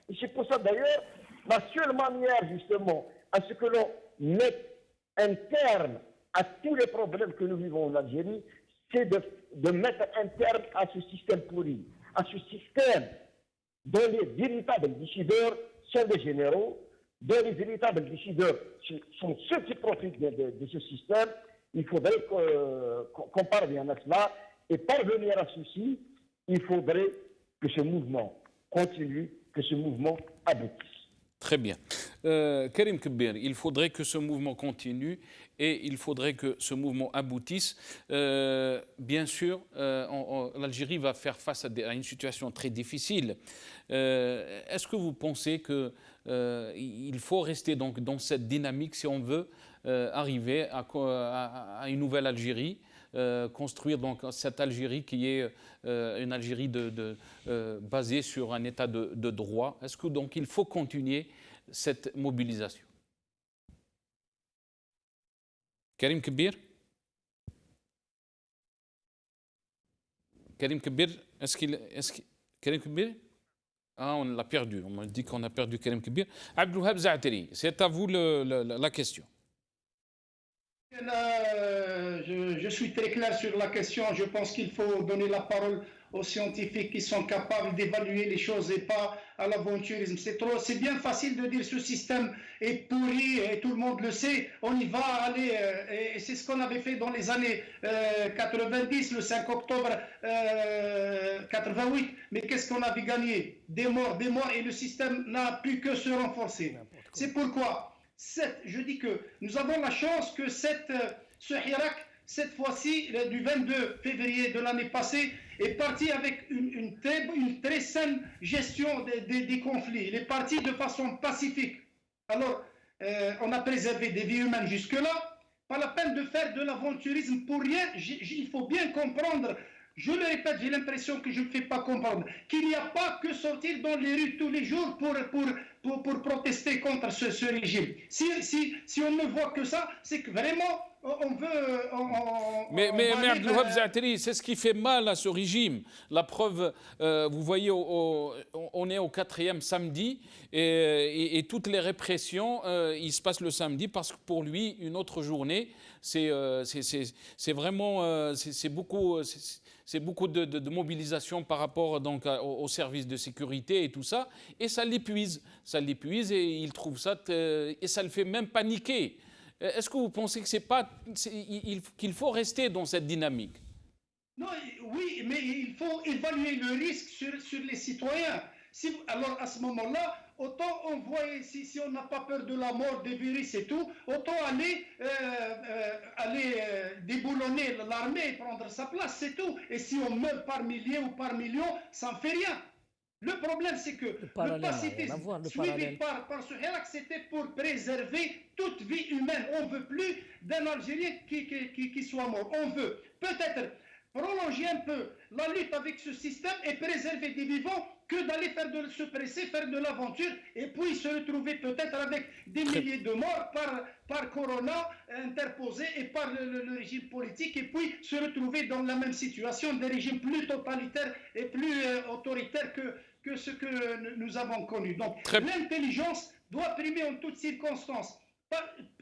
Et c'est pour ça d'ailleurs, la seule manière justement à ce que l'on mette un terme à tous les problèmes que nous vivons en Algérie, c'est de mettre un terme à ce système pourri, à ce système dont les véritables décideurs sont des généraux, dont les véritables décideurs sont ceux qui profitent de ce système. Il faudrait qu'on parvienne à cela. Et parvenir à ceci, il faudrait que ce mouvement continue, que ce mouvement aboutisse. Très bien. Karim Kebir, il faudrait que ce mouvement continue et il faudrait que ce mouvement aboutisse. Bien sûr, l'Algérie va faire face à une situation très difficile. Est-ce que vous pensez qu'il faut rester donc dans cette dynamique si on veut arriver à une nouvelle Algérie, construire donc cette Algérie qui est une Algérie basée sur un état de droit? Est-ce que donc il faut continuer cette mobilisation? Karim Kebir? Karim Kebir, Karim Kebir? Ah, on l'a perdu. On m'a dit qu'on a perdu Karim Kebir. Abdelwahab Zaateri, c'est à vous la question. Je suis très clair sur la question. Je pense qu'il faut donner la parole aux scientifiques qui sont capables d'évaluer les choses et pas à l'aventurisme. C'est bien facile de dire ce système est pourri et tout le monde le sait. On y va aller et c'est ce qu'on avait fait dans les années 90, le 5 octobre 88. Mais qu'est-ce qu'on avait gagné? Des morts et le système n'a pu que se renforcer. C'est pourquoi je dis que nous avons la chance que ce Hirak, cette fois-ci, du 22 février de l'année passée, est parti avec une très saine gestion des conflits. Il est parti de façon pacifique. Alors, on a préservé des vies humaines jusque-là. Pas la peine de faire de l'aventurisme pour rien. Il faut bien comprendre. Je le répète, j'ai l'impression que je ne fais pas comprendre qu'il n'y a pas que sortir dans les rues tous les jours pour protester contre ce régime. Si on ne voit que ça, c'est que vraiment on veut... Mais Abdelwahab Zaateri, c'est ce qui fait mal à ce régime. La preuve, vous voyez, on est au 4e samedi et toutes les répressions, il se passe le samedi parce que pour lui, une autre journée, c'est vraiment... C'est beaucoup de mobilisation par rapport donc aux services de sécurité et tout ça, et ça l'épuise et il trouve ça et ça le fait même paniquer. Est-ce que vous pensez que qu'il faut rester dans cette dynamique? Non, oui, mais il faut évaluer le risque sur les citoyens. Alors à ce moment-là, autant on voit, si on n'a pas peur de la mort, des virus et tout, autant aller déboulonner l'armée et prendre sa place, c'est tout. Et si on meurt par milliers ou par millions, ça ne fait rien. Le problème, c'est que le pacifisme suivi par ce Hirak, c'était pour préserver toute vie humaine. On ne veut plus d'un Algérien qui soit mort. On veut peut-être prolonger un peu la lutte avec ce système et préserver des vivants que d'aller se presser, faire de l'aventure et puis se retrouver peut-être avec des milliers de morts par corona interposé et par le régime politique et puis se retrouver dans la même situation des régimes plus totalitaires et plus autoritaires que ce que nous avons connu. Donc l'intelligence doit primer en toutes circonstances.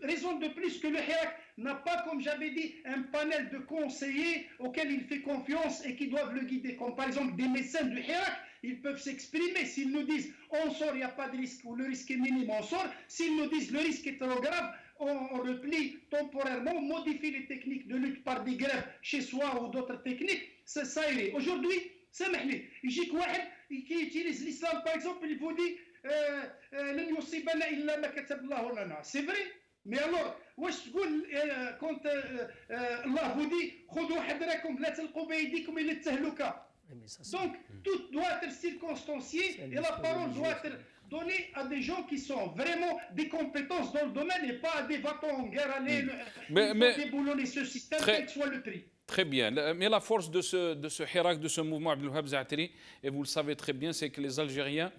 Raison de plus que le Hirak n'a pas, comme j'avais dit, un panel de conseillers auxquels il fait confiance et qui doivent le guider, comme par exemple des médecins du Hirak. Ils peuvent s'exprimer. S'ils nous disent on sort, il n'y a pas de risque ou le risque est minime, on sort. S'ils nous disent le risque est trop grave, on replie temporairement, on modifie les techniques de lutte par des grèves chez soi ou d'autres techniques. Ça irait. Aujourd'hui, سامحني يجيك واحد qui utilise l'islam par exemple, il vous dit لن يصيبنا إلا ما كتب الله لنا. C'est vrai. Mais alors, واش تقول quand Allah vous dit خذوا حذركم لا تلقوا بأيديكم إلى التهلكة. Donc, tout doit être circonscrit. circonstancié et la parole doit être donnée à des gens qui sont vraiment des compétences dans le domaine et pas à des va-t-en en guerre. Allez, il faut déboulonner ce système, quel que soit le prix. Très bien. Mais la force de ce hirak, de ce mouvement Abdelwahab Zaatari, et vous le savez très bien, c'est que les Algériens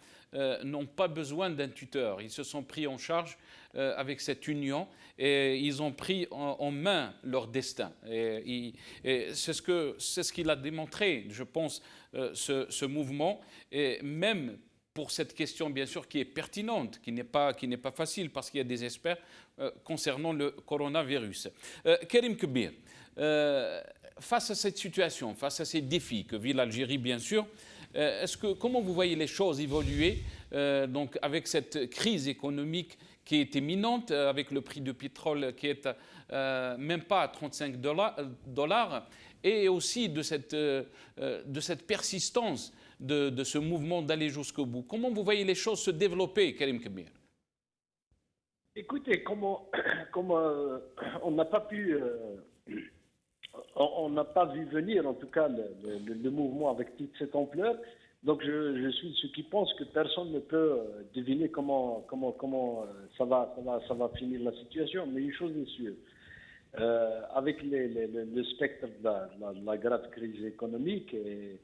n'ont pas besoin d'un tuteur. Ils se sont pris en charge avec cette union et ils ont pris en main leur destin. Et c'est ce qu'il a démontré, je pense, ce mouvement. Et même pour cette question, bien sûr, qui est pertinente, qui n'est pas facile, parce qu'il y a des experts concernant le coronavirus. Karim Kebir, face à cette situation, face à ces défis que vit l'Algérie, bien sûr, comment vous voyez les choses évoluer donc avec cette crise économique qui est imminente, avec le prix du pétrole qui est même pas à $35, et aussi de cette persistance de ce mouvement d'aller jusqu'au bout. Comment vous voyez les choses se développer, Karim Kebir? Écoutez, comment on n'a pas pu... on n'a pas vu venir, en tout cas, le mouvement avec toute cette ampleur. Donc, je suis de ceux qui pensent que personne ne peut deviner comment ça va finir la situation. Mais une chose est sûre, avec le spectre de la grave crise économique et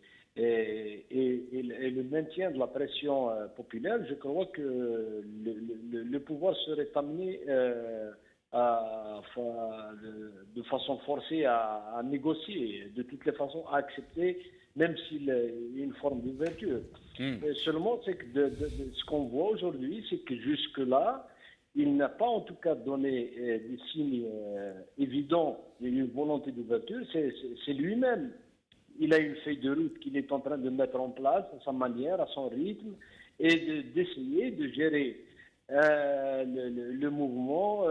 le maintien de la pression populaire, je crois que le pouvoir serait amené de façon forcée à négocier, de toutes les façons à accepter, même s'il y a une forme d'ouverture. Seulement, c'est que ce qu'on voit aujourd'hui, c'est que jusque-là, il n'a pas en tout cas donné des signes évidents d'une volonté d'ouverture. C'est lui-même. Il a une feuille de route qu'il est en train de mettre en place à sa manière, à son rythme, et d'essayer de gérer le mouvement,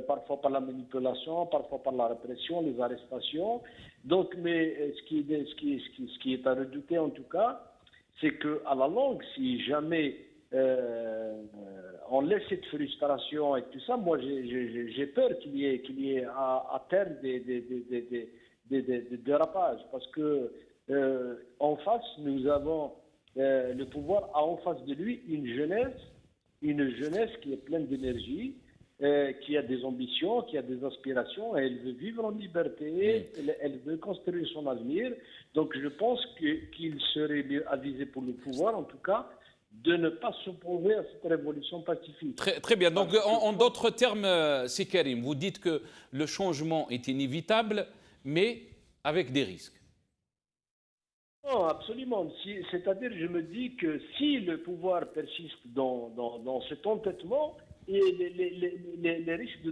parfois par la manipulation, parfois par la répression, les arrestations. Donc, mais ce qui est à redouter en tout cas, c'est qu'à la longue, si jamais on laisse cette frustration et tout ça, moi j'ai peur qu'il y ait à terme des dérapages, parce que en face, nous avons le pouvoir a en face de lui une jeunesse qui est pleine d'énergie, qui a des ambitions, qui a des aspirations, et elle veut vivre en liberté, elle veut construire son avenir. Donc je pense qu'il serait mieux avisé pour le pouvoir, en tout cas, de ne pas s'opposer à cette révolution pacifique. Très bien. Donc en d'autres termes, c'est Karim, vous dites que le changement est inévitable, mais avec des risques. Non, absolument. C'est-à-dire, je me dis que si le pouvoir persiste dans cet entêtement, et les risques de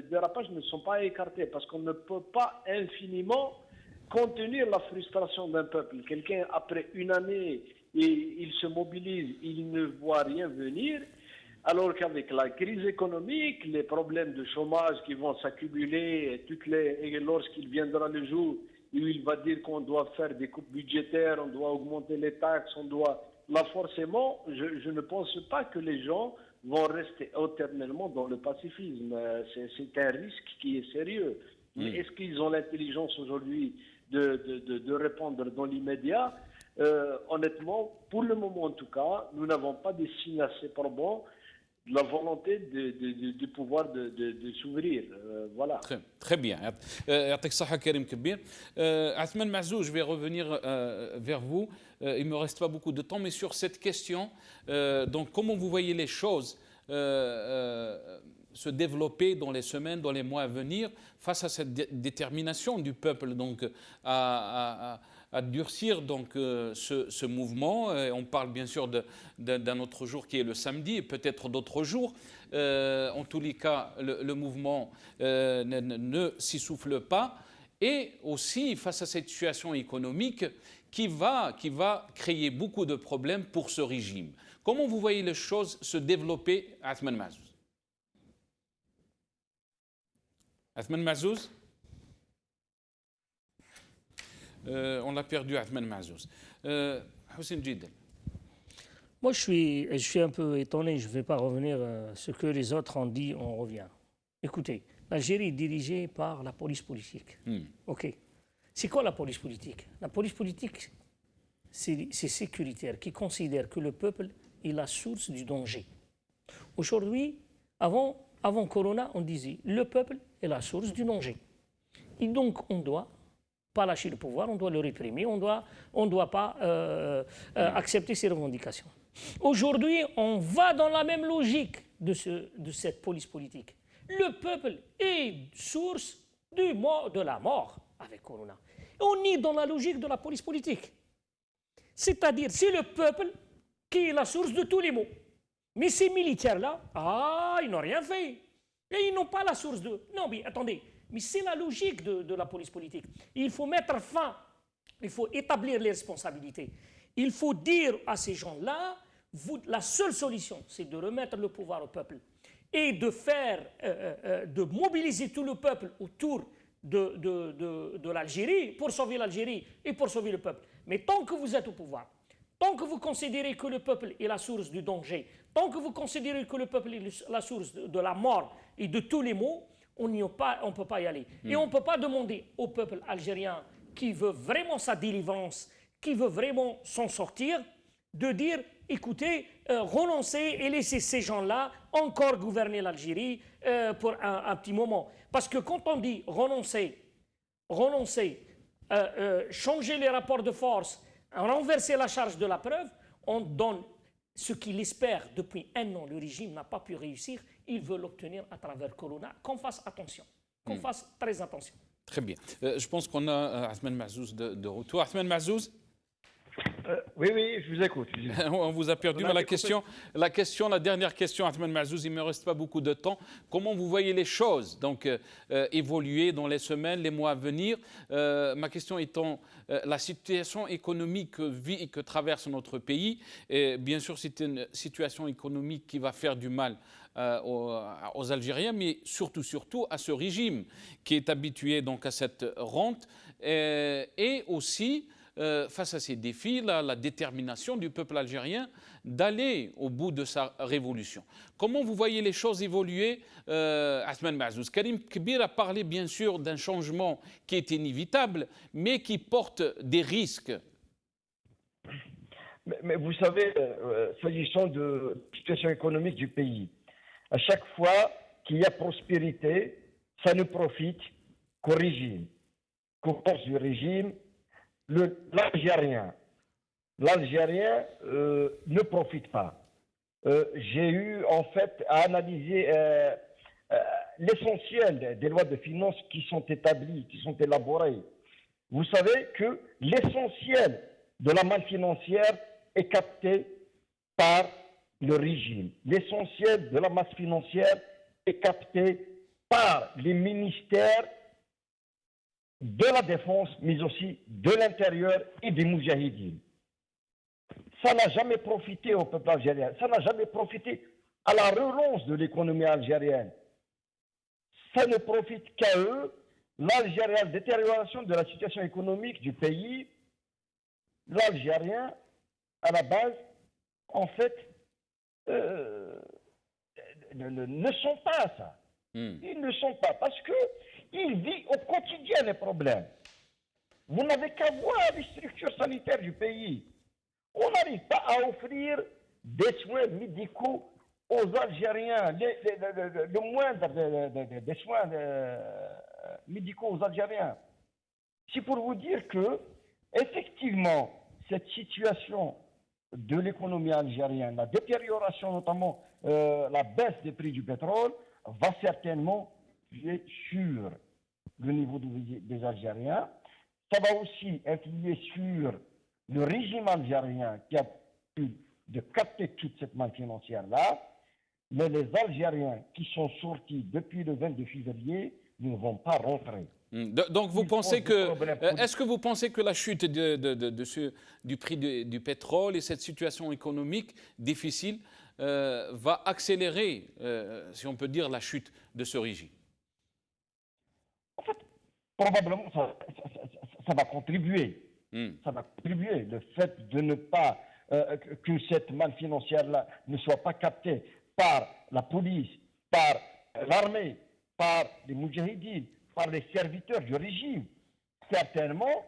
dérapage ne sont pas écartés, parce qu'on ne peut pas infiniment contenir la frustration d'un peuple. Quelqu'un, après une année, il se mobilise, il ne voit rien venir, alors qu'avec la crise économique, les problèmes de chômage qui vont s'accumuler, et lorsqu'il viendra le jour où il va dire qu'on doit faire des coupes budgétaires, on doit augmenter les taxes, là forcément, je ne pense pas que les gens vont rester éternellement dans le pacifisme. C'est un risque qui est sérieux. Mais est-ce qu'ils ont l'intelligence aujourd'hui de répondre dans l'immédiat? Honnêtement, pour le moment en tout cas, nous n'avons pas de signes assez probants de la volonté du pouvoir de s'ouvrir. Voilà. Très bien. Yatek Saha Karim Kebir. Athman Mazouz, je vais revenir vers vous. Il ne me reste pas beaucoup de temps, mais sur cette question, donc comment vous voyez les choses se développer dans les semaines, dans les mois à venir, face à cette détermination du peuple donc, à durcir donc, ce mouvement. On parle bien sûr d'un autre jour qui est le samedi, et peut-être d'autres jours. En tous les cas, le mouvement ne s'essouffle pas. Et aussi face à cette situation économique qui va créer beaucoup de problèmes pour ce régime. Comment vous voyez les choses se développer, Athman Mazouz? Athman Mazouz? On l'a perdu, Athman Mazouz. Hossein Djidel. Moi, je suis un peu étonné, je ne vais pas revenir à ce que les autres ont dit, on revient. Écoutez, l'Algérie est dirigée par la police politique. OK. C'est quoi la police politique? La police politique, c'est sécuritaires qui considèrent que le peuple est la source du danger. Aujourd'hui, avant Corona, on disait le peuple est la source du danger. Et donc, on ne doit pas lâcher le pouvoir, on doit le réprimer, on ne doit pas accepter ses revendications. Aujourd'hui, on va dans la même logique de cette police politique. Le peuple est source de la mort avec Corona. On est dans la logique de la police politique. C'est-à-dire, c'est le peuple qui est la source de tous les maux. Mais ces militaires-là, ils n'ont rien fait. Et ils n'ont pas la source de... Non, mais attendez, mais c'est la logique de la police politique. Il faut mettre fin, il faut établir les responsabilités. Il faut dire à ces gens-là, la seule solution, c'est de remettre le pouvoir au peuple et de mobiliser tout le peuple autour de l'Algérie pour sauver l'Algérie et pour sauver le peuple. Mais tant que vous êtes au pouvoir, tant que vous considérez que le peuple est la source du danger, tant que vous considérez que le peuple est la source de la mort et de tous les maux, on ne peut pas y aller. Et on ne peut pas demander au peuple algérien qui veut vraiment sa délivrance, qui veut vraiment s'en sortir, de dire, écoutez, renoncez et laissez ces gens-là encore gouverner l'Algérie pour un petit moment. Parce que quand on dit renoncer, changer les rapports de force, renverser la charge de la preuve, on donne ce qu'il espère depuis un an. Le régime n'a pas pu réussir. Il veut l'obtenir à travers Corona. Qu'on fasse attention, qu'on fasse très attention. Très bien. Je pense qu'on a Athmane Mahzouz de retour. Athmane Mahzouz, Oui, je vous écoute. on vous a perdu, mais la dernière question, Athmane Mahzouz, il ne me reste pas beaucoup de temps. Comment vous voyez les choses donc, évoluer dans les semaines, les mois à venir? Ma question étant, la situation économique que traverse notre pays, et bien sûr c'est une situation économique qui va faire du mal aux Algériens, mais surtout à ce régime qui est habitué donc à cette rente, et aussi face à ces défis, la détermination du peuple algérien d'aller au bout de sa révolution. Comment vous voyez les choses évoluer, Athmane Mahzouz? Karim Kbir a parlé bien sûr d'un changement qui est inévitable, mais qui porte des risques. Mais vous savez, s'agissant de la situation économique du pays, à chaque fois qu'il y a prospérité, ça ne profite qu'au régime, qu'aux forces du régime. L'Algérien ne profite pas. J'ai eu en fait à analyser l'essentiel des lois de finances qui sont établies, qui sont élaborées. Vous savez que l'essentiel de la manne financière est capté par le régime. L'essentiel de la masse financière est capté par les ministères de la défense, mais aussi de l'intérieur et des moudjahidines. Ça n'a jamais profité au peuple algérien, ça n'a jamais profité à la relance de l'économie algérienne. Ça ne profite qu'à eux. L'Algérien, la détérioration de la situation économique du pays, l'Algérien, à la base, en fait, ne sont pas ça. Ils ne sont pas, parce que il vit au quotidien les problèmes. Vous n'avez qu'à voir les structures sanitaires du pays. On n'arrive pas à offrir des soins médicaux aux Algériens, le moindre des soins médicaux aux Algériens. C'est pour vous dire que, effectivement, cette situation de l'économie algérienne, la détérioration, notamment la baisse des prix du pétrole, va certainement influer sur le niveau des Algériens. Ça va aussi influer sur le régime algérien qui a pu de capter toute cette manne financière-là. Mais les Algériens qui sont sortis depuis le 22 février ne vont pas rentrer. Donc vous pensez que... Est-ce que vous pensez que la chute du prix du pétrole et cette situation économique difficile va accélérer, si on peut dire, la chute de ce régime? En fait, probablement, ça va contribuer. Ça va contribuer. Le fait de ne pas... que cette manne financière-là ne soit pas captée par la police, par l'armée, par les moudjahidines, par les serviteurs du régime, certainement,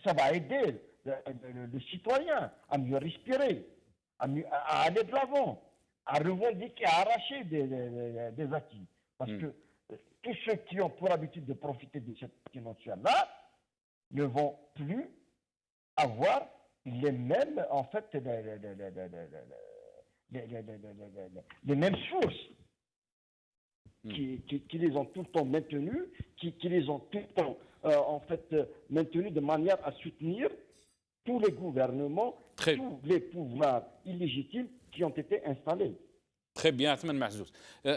ça va aider le citoyen à mieux respirer, à aller de l'avant, à revendiquer, à arracher des acquis. Parce que tous ceux qui ont pour habitude de profiter de cette financière-là ne vont plus avoir les mêmes, en fait, les mêmes sources qui les ont tout le temps maintenus, qui les ont tout le temps, en fait, maintenus de manière à soutenir tous les gouvernements, tous les pouvoirs illégitimes qui ont été installés. Très bien, Athman Mahzouz.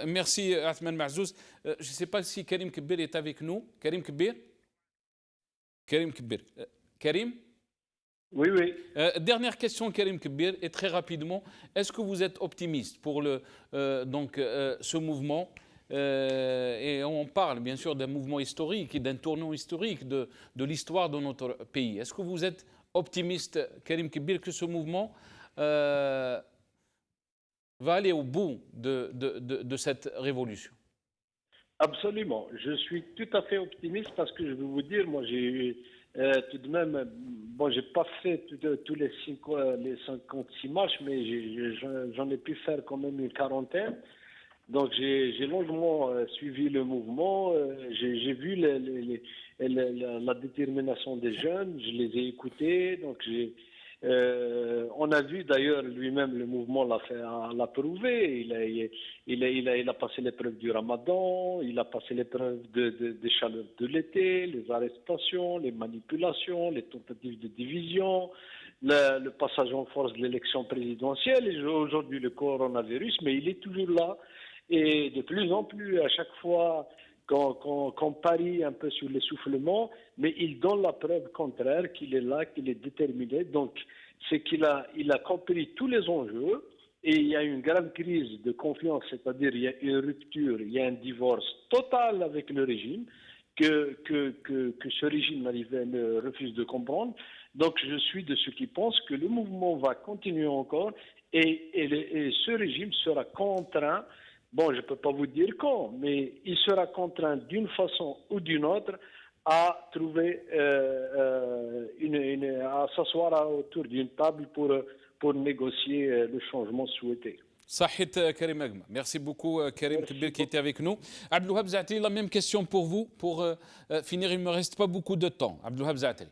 Merci, Athman Mahzouz. Je ne sais pas si Karim Kebir est avec nous. Karim Kebir? Karim Kebir. Karim? Oui, oui. Dernière question, Karim Kebir, et très rapidement, est-ce que vous êtes optimiste pour ce mouvement et on parle bien sûr d'un mouvement historique et d'un tournant historique de l'histoire de notre pays. Est-ce que vous êtes optimiste, Karim Kebir, que ce mouvement va aller au bout de cette révolution? Absolument. Je suis tout à fait optimiste parce que je vais vous dire, moi j'ai eu tout de même, bon, j'ai pas fait tous les 56 marches, mais j'en ai pu faire quand même une quarantaine. Donc j'ai longuement suivi le mouvement, j'ai vu la détermination des jeunes, je les ai écoutés, donc on a vu d'ailleurs lui-même le mouvement l'a prouvé, il a passé l'épreuve du Ramadan, il a passé l'épreuve des chaleurs de l'été, les arrestations, les manipulations, les tentatives de division, le passage en force de l'élection présidentielle et aujourd'hui le coronavirus, mais il est toujours là. Et de plus en plus, à chaque fois qu'on parie un peu sur l'essoufflement, mais il donne la preuve contraire qu'il est là, qu'il est déterminé. Donc, c'est qu'il a compris tous les enjeux et il y a une grande crise de confiance, c'est-à-dire il y a une rupture, il y a un divorce total avec le régime que ce régime refuse de comprendre. Donc, je suis de ceux qui pensent que le mouvement va continuer encore et ce régime sera contraint. Bon, je ne peux pas vous dire quand, mais il sera contraint d'une façon ou d'une autre à trouver, à s'asseoir autour d'une table pour négocier le changement souhaité. Sahit Karim Agma. Merci beaucoup Karim Kebir qui était avec nous. Abdelwahab Zaatari, la même question pour vous. Pour finir, il ne me reste pas beaucoup de temps. Abdelwahab Zaatari.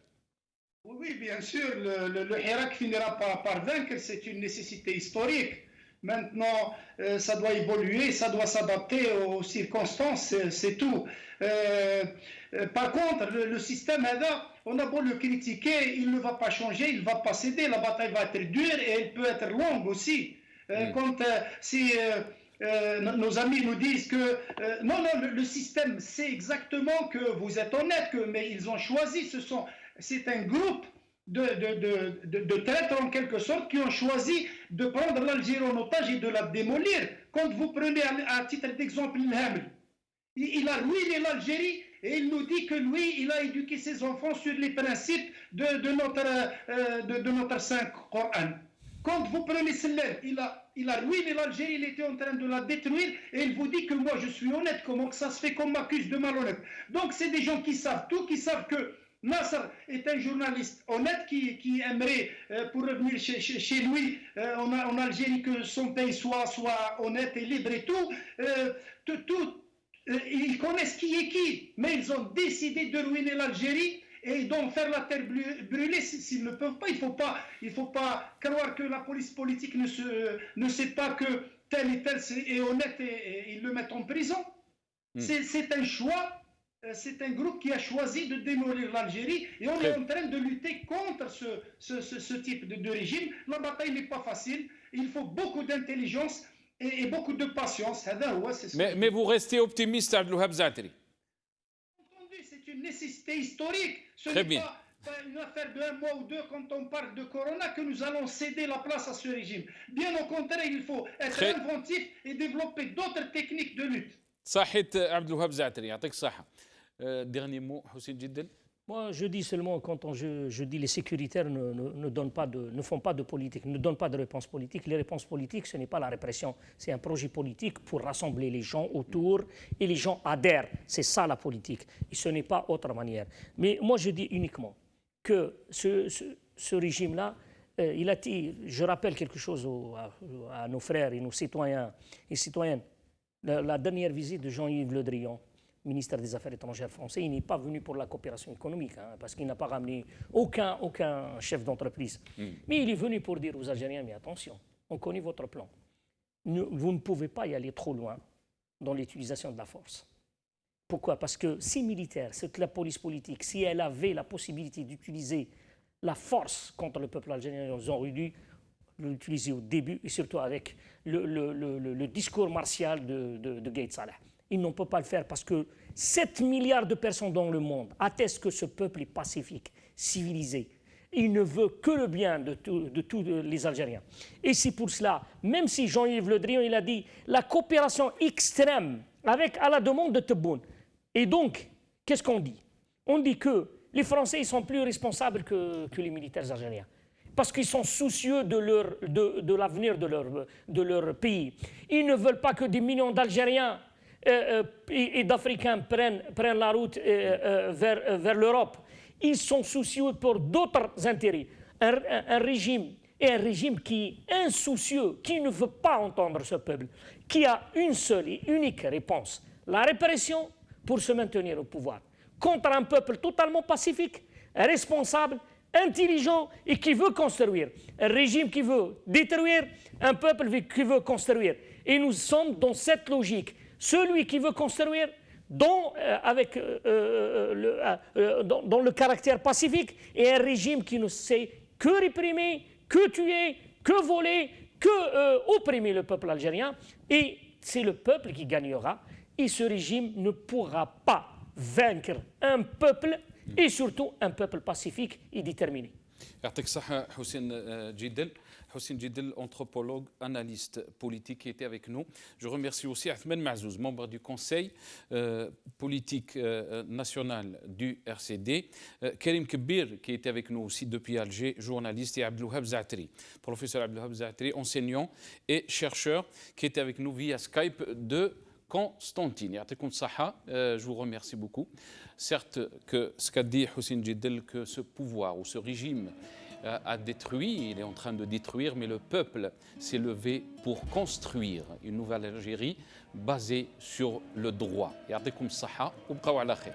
Oui, bien sûr, le Hirak finira par vaincre, c'est une nécessité historique. Maintenant, ça doit évoluer, ça doit s'adapter aux circonstances, c'est tout. Par contre, le système HADA, on a beau le critiquer, il ne va pas changer, il ne va pas céder, la bataille va être dure et elle peut être longue aussi. Si nos amis nous disent que non, le système sait exactement que vous êtes honnête, mais ils ont choisi, c'est un groupe de traîtres en quelque sorte qui ont choisi de prendre l'Algérie en otage et de la démolir. Quand vous prenez à titre d'exemple l'Hamel, il a ruiné l'Algérie et il nous dit que lui, il a éduqué ses enfants sur les principes de notre Saint Coran. Quand vous prenez Sellem, il a ruiné l'Algérie, il était en train de la détruire et il vous dit que moi je suis honnête. Comment que ça se fait qu'on m'accuse de malhonnête? Donc c'est des gens qui savent tout, qui savent que Nasser est un journaliste honnête qui aimerait, pour revenir chez lui, en Algérie, que son pays soit honnête et libre et tout. Ils connaissent qui est qui, mais ils ont décidé de ruiner l'Algérie et d'en faire la terre brûlée s'ils ne peuvent pas. Il faut pas croire que la police politique ne sait pas que tel et tel est honnête et ils le mettent en prison. C'est un choix. C'est un groupe qui a choisi de démolir l'Algérie et on est en train de lutter contre ce type de régime. La bataille n'est pas facile, il faut beaucoup d'intelligence et beaucoup de patience. Mais vous restez optimiste, Abdelwahab Zaatari? C'est une nécessité historique. Ce n'est pas une affaire de 1 mois ou 2 quand on parle de Corona que nous allons céder la place à ce régime. Bien au contraire, il faut être inventif et développer d'autres techniques de lutte. Sahit Abdelwahab Zaatari, يعطيك الصحة. Dernier mot, Hussein Jiddel. Moi, je dis seulement, quand je dis les sécuritaires ne font pas de politique, ne donnent pas de réponse politique. Les réponses politiques, ce n'est pas la répression, c'est un projet politique pour rassembler les gens autour et les gens adhèrent. C'est ça la politique et ce n'est pas autre manière. Mais moi, je dis uniquement que ce régime-là, il a dit, je rappelle quelque chose à nos frères et nos citoyens et citoyennes. La dernière visite de Jean-Yves Le Drian, ministre des Affaires étrangères français, il n'est pas venu pour la coopération économique, parce qu'il n'a pas ramené aucun chef d'entreprise. Mais il est venu pour dire aux Algériens, mais attention, on connaît votre plan. Vous ne pouvez pas y aller trop loin dans l'utilisation de la force. Pourquoi? Parce que si militaire, c'est la police politique, si elle avait la possibilité d'utiliser la force contre le peuple algérien, ils auraient dû l'utiliser au début, et surtout avec le discours martial de Gaïd Salah. Ils ne peuvent pas le faire parce que 7 milliards de personnes dans le monde attestent que ce peuple est pacifique, civilisé. Il ne veut que le bien de tous les Algériens. Et c'est pour cela, même si Jean-Yves Le Drian, il a dit la coopération extrême à la demande de Tebboune. Et donc, qu'est-ce qu'on dit? On dit que les Français ils sont plus responsables que les militaires algériens. Parce qu'ils sont soucieux de l'avenir de leur pays. Ils ne veulent pas que des millions d'Algériens et d'Africains prennent la route vers l'Europe. Ils sont soucieux pour d'autres intérêts. Un régime qui est insoucieux, qui ne veut pas entendre ce peuple, qui a une seule et unique réponse, la répression pour se maintenir au pouvoir, contre un peuple totalement pacifique, responsable, intelligent et qui veut construire. Un régime qui veut détruire, un peuple qui veut construire. Et nous sommes dans cette logique. Celui qui veut construire dans le caractère pacifique et un régime qui ne sait que réprimer, que tuer, que voler, que opprimer le peuple algérien. Et c'est le peuple qui gagnera. Et ce régime ne pourra pas vaincre un peuple et surtout un peuple pacifique et déterminé. يعطيك الصحة Houssine Djidel, anthropologue, analyste politique qui était avec nous. Je remercie aussi Athman Mazouz, membre du conseil politique national du RCD. Karim Kebir, qui était avec nous aussi depuis Alger, journaliste, et Abdelwahab Zaatri, professeur Abdelwahab Zaatri, enseignant et chercheur, qui était avec nous via Skype de Constantine. Je vous remercie beaucoup. Certes, que ce qu'a dit Houssine Djidel, que ce pouvoir ou ce régime a détruit, il est en train de détruire, mais le peuple s'est levé pour construire une nouvelle Algérie basée sur le droit. Ya'tikum saha, wa bqaw ala khair.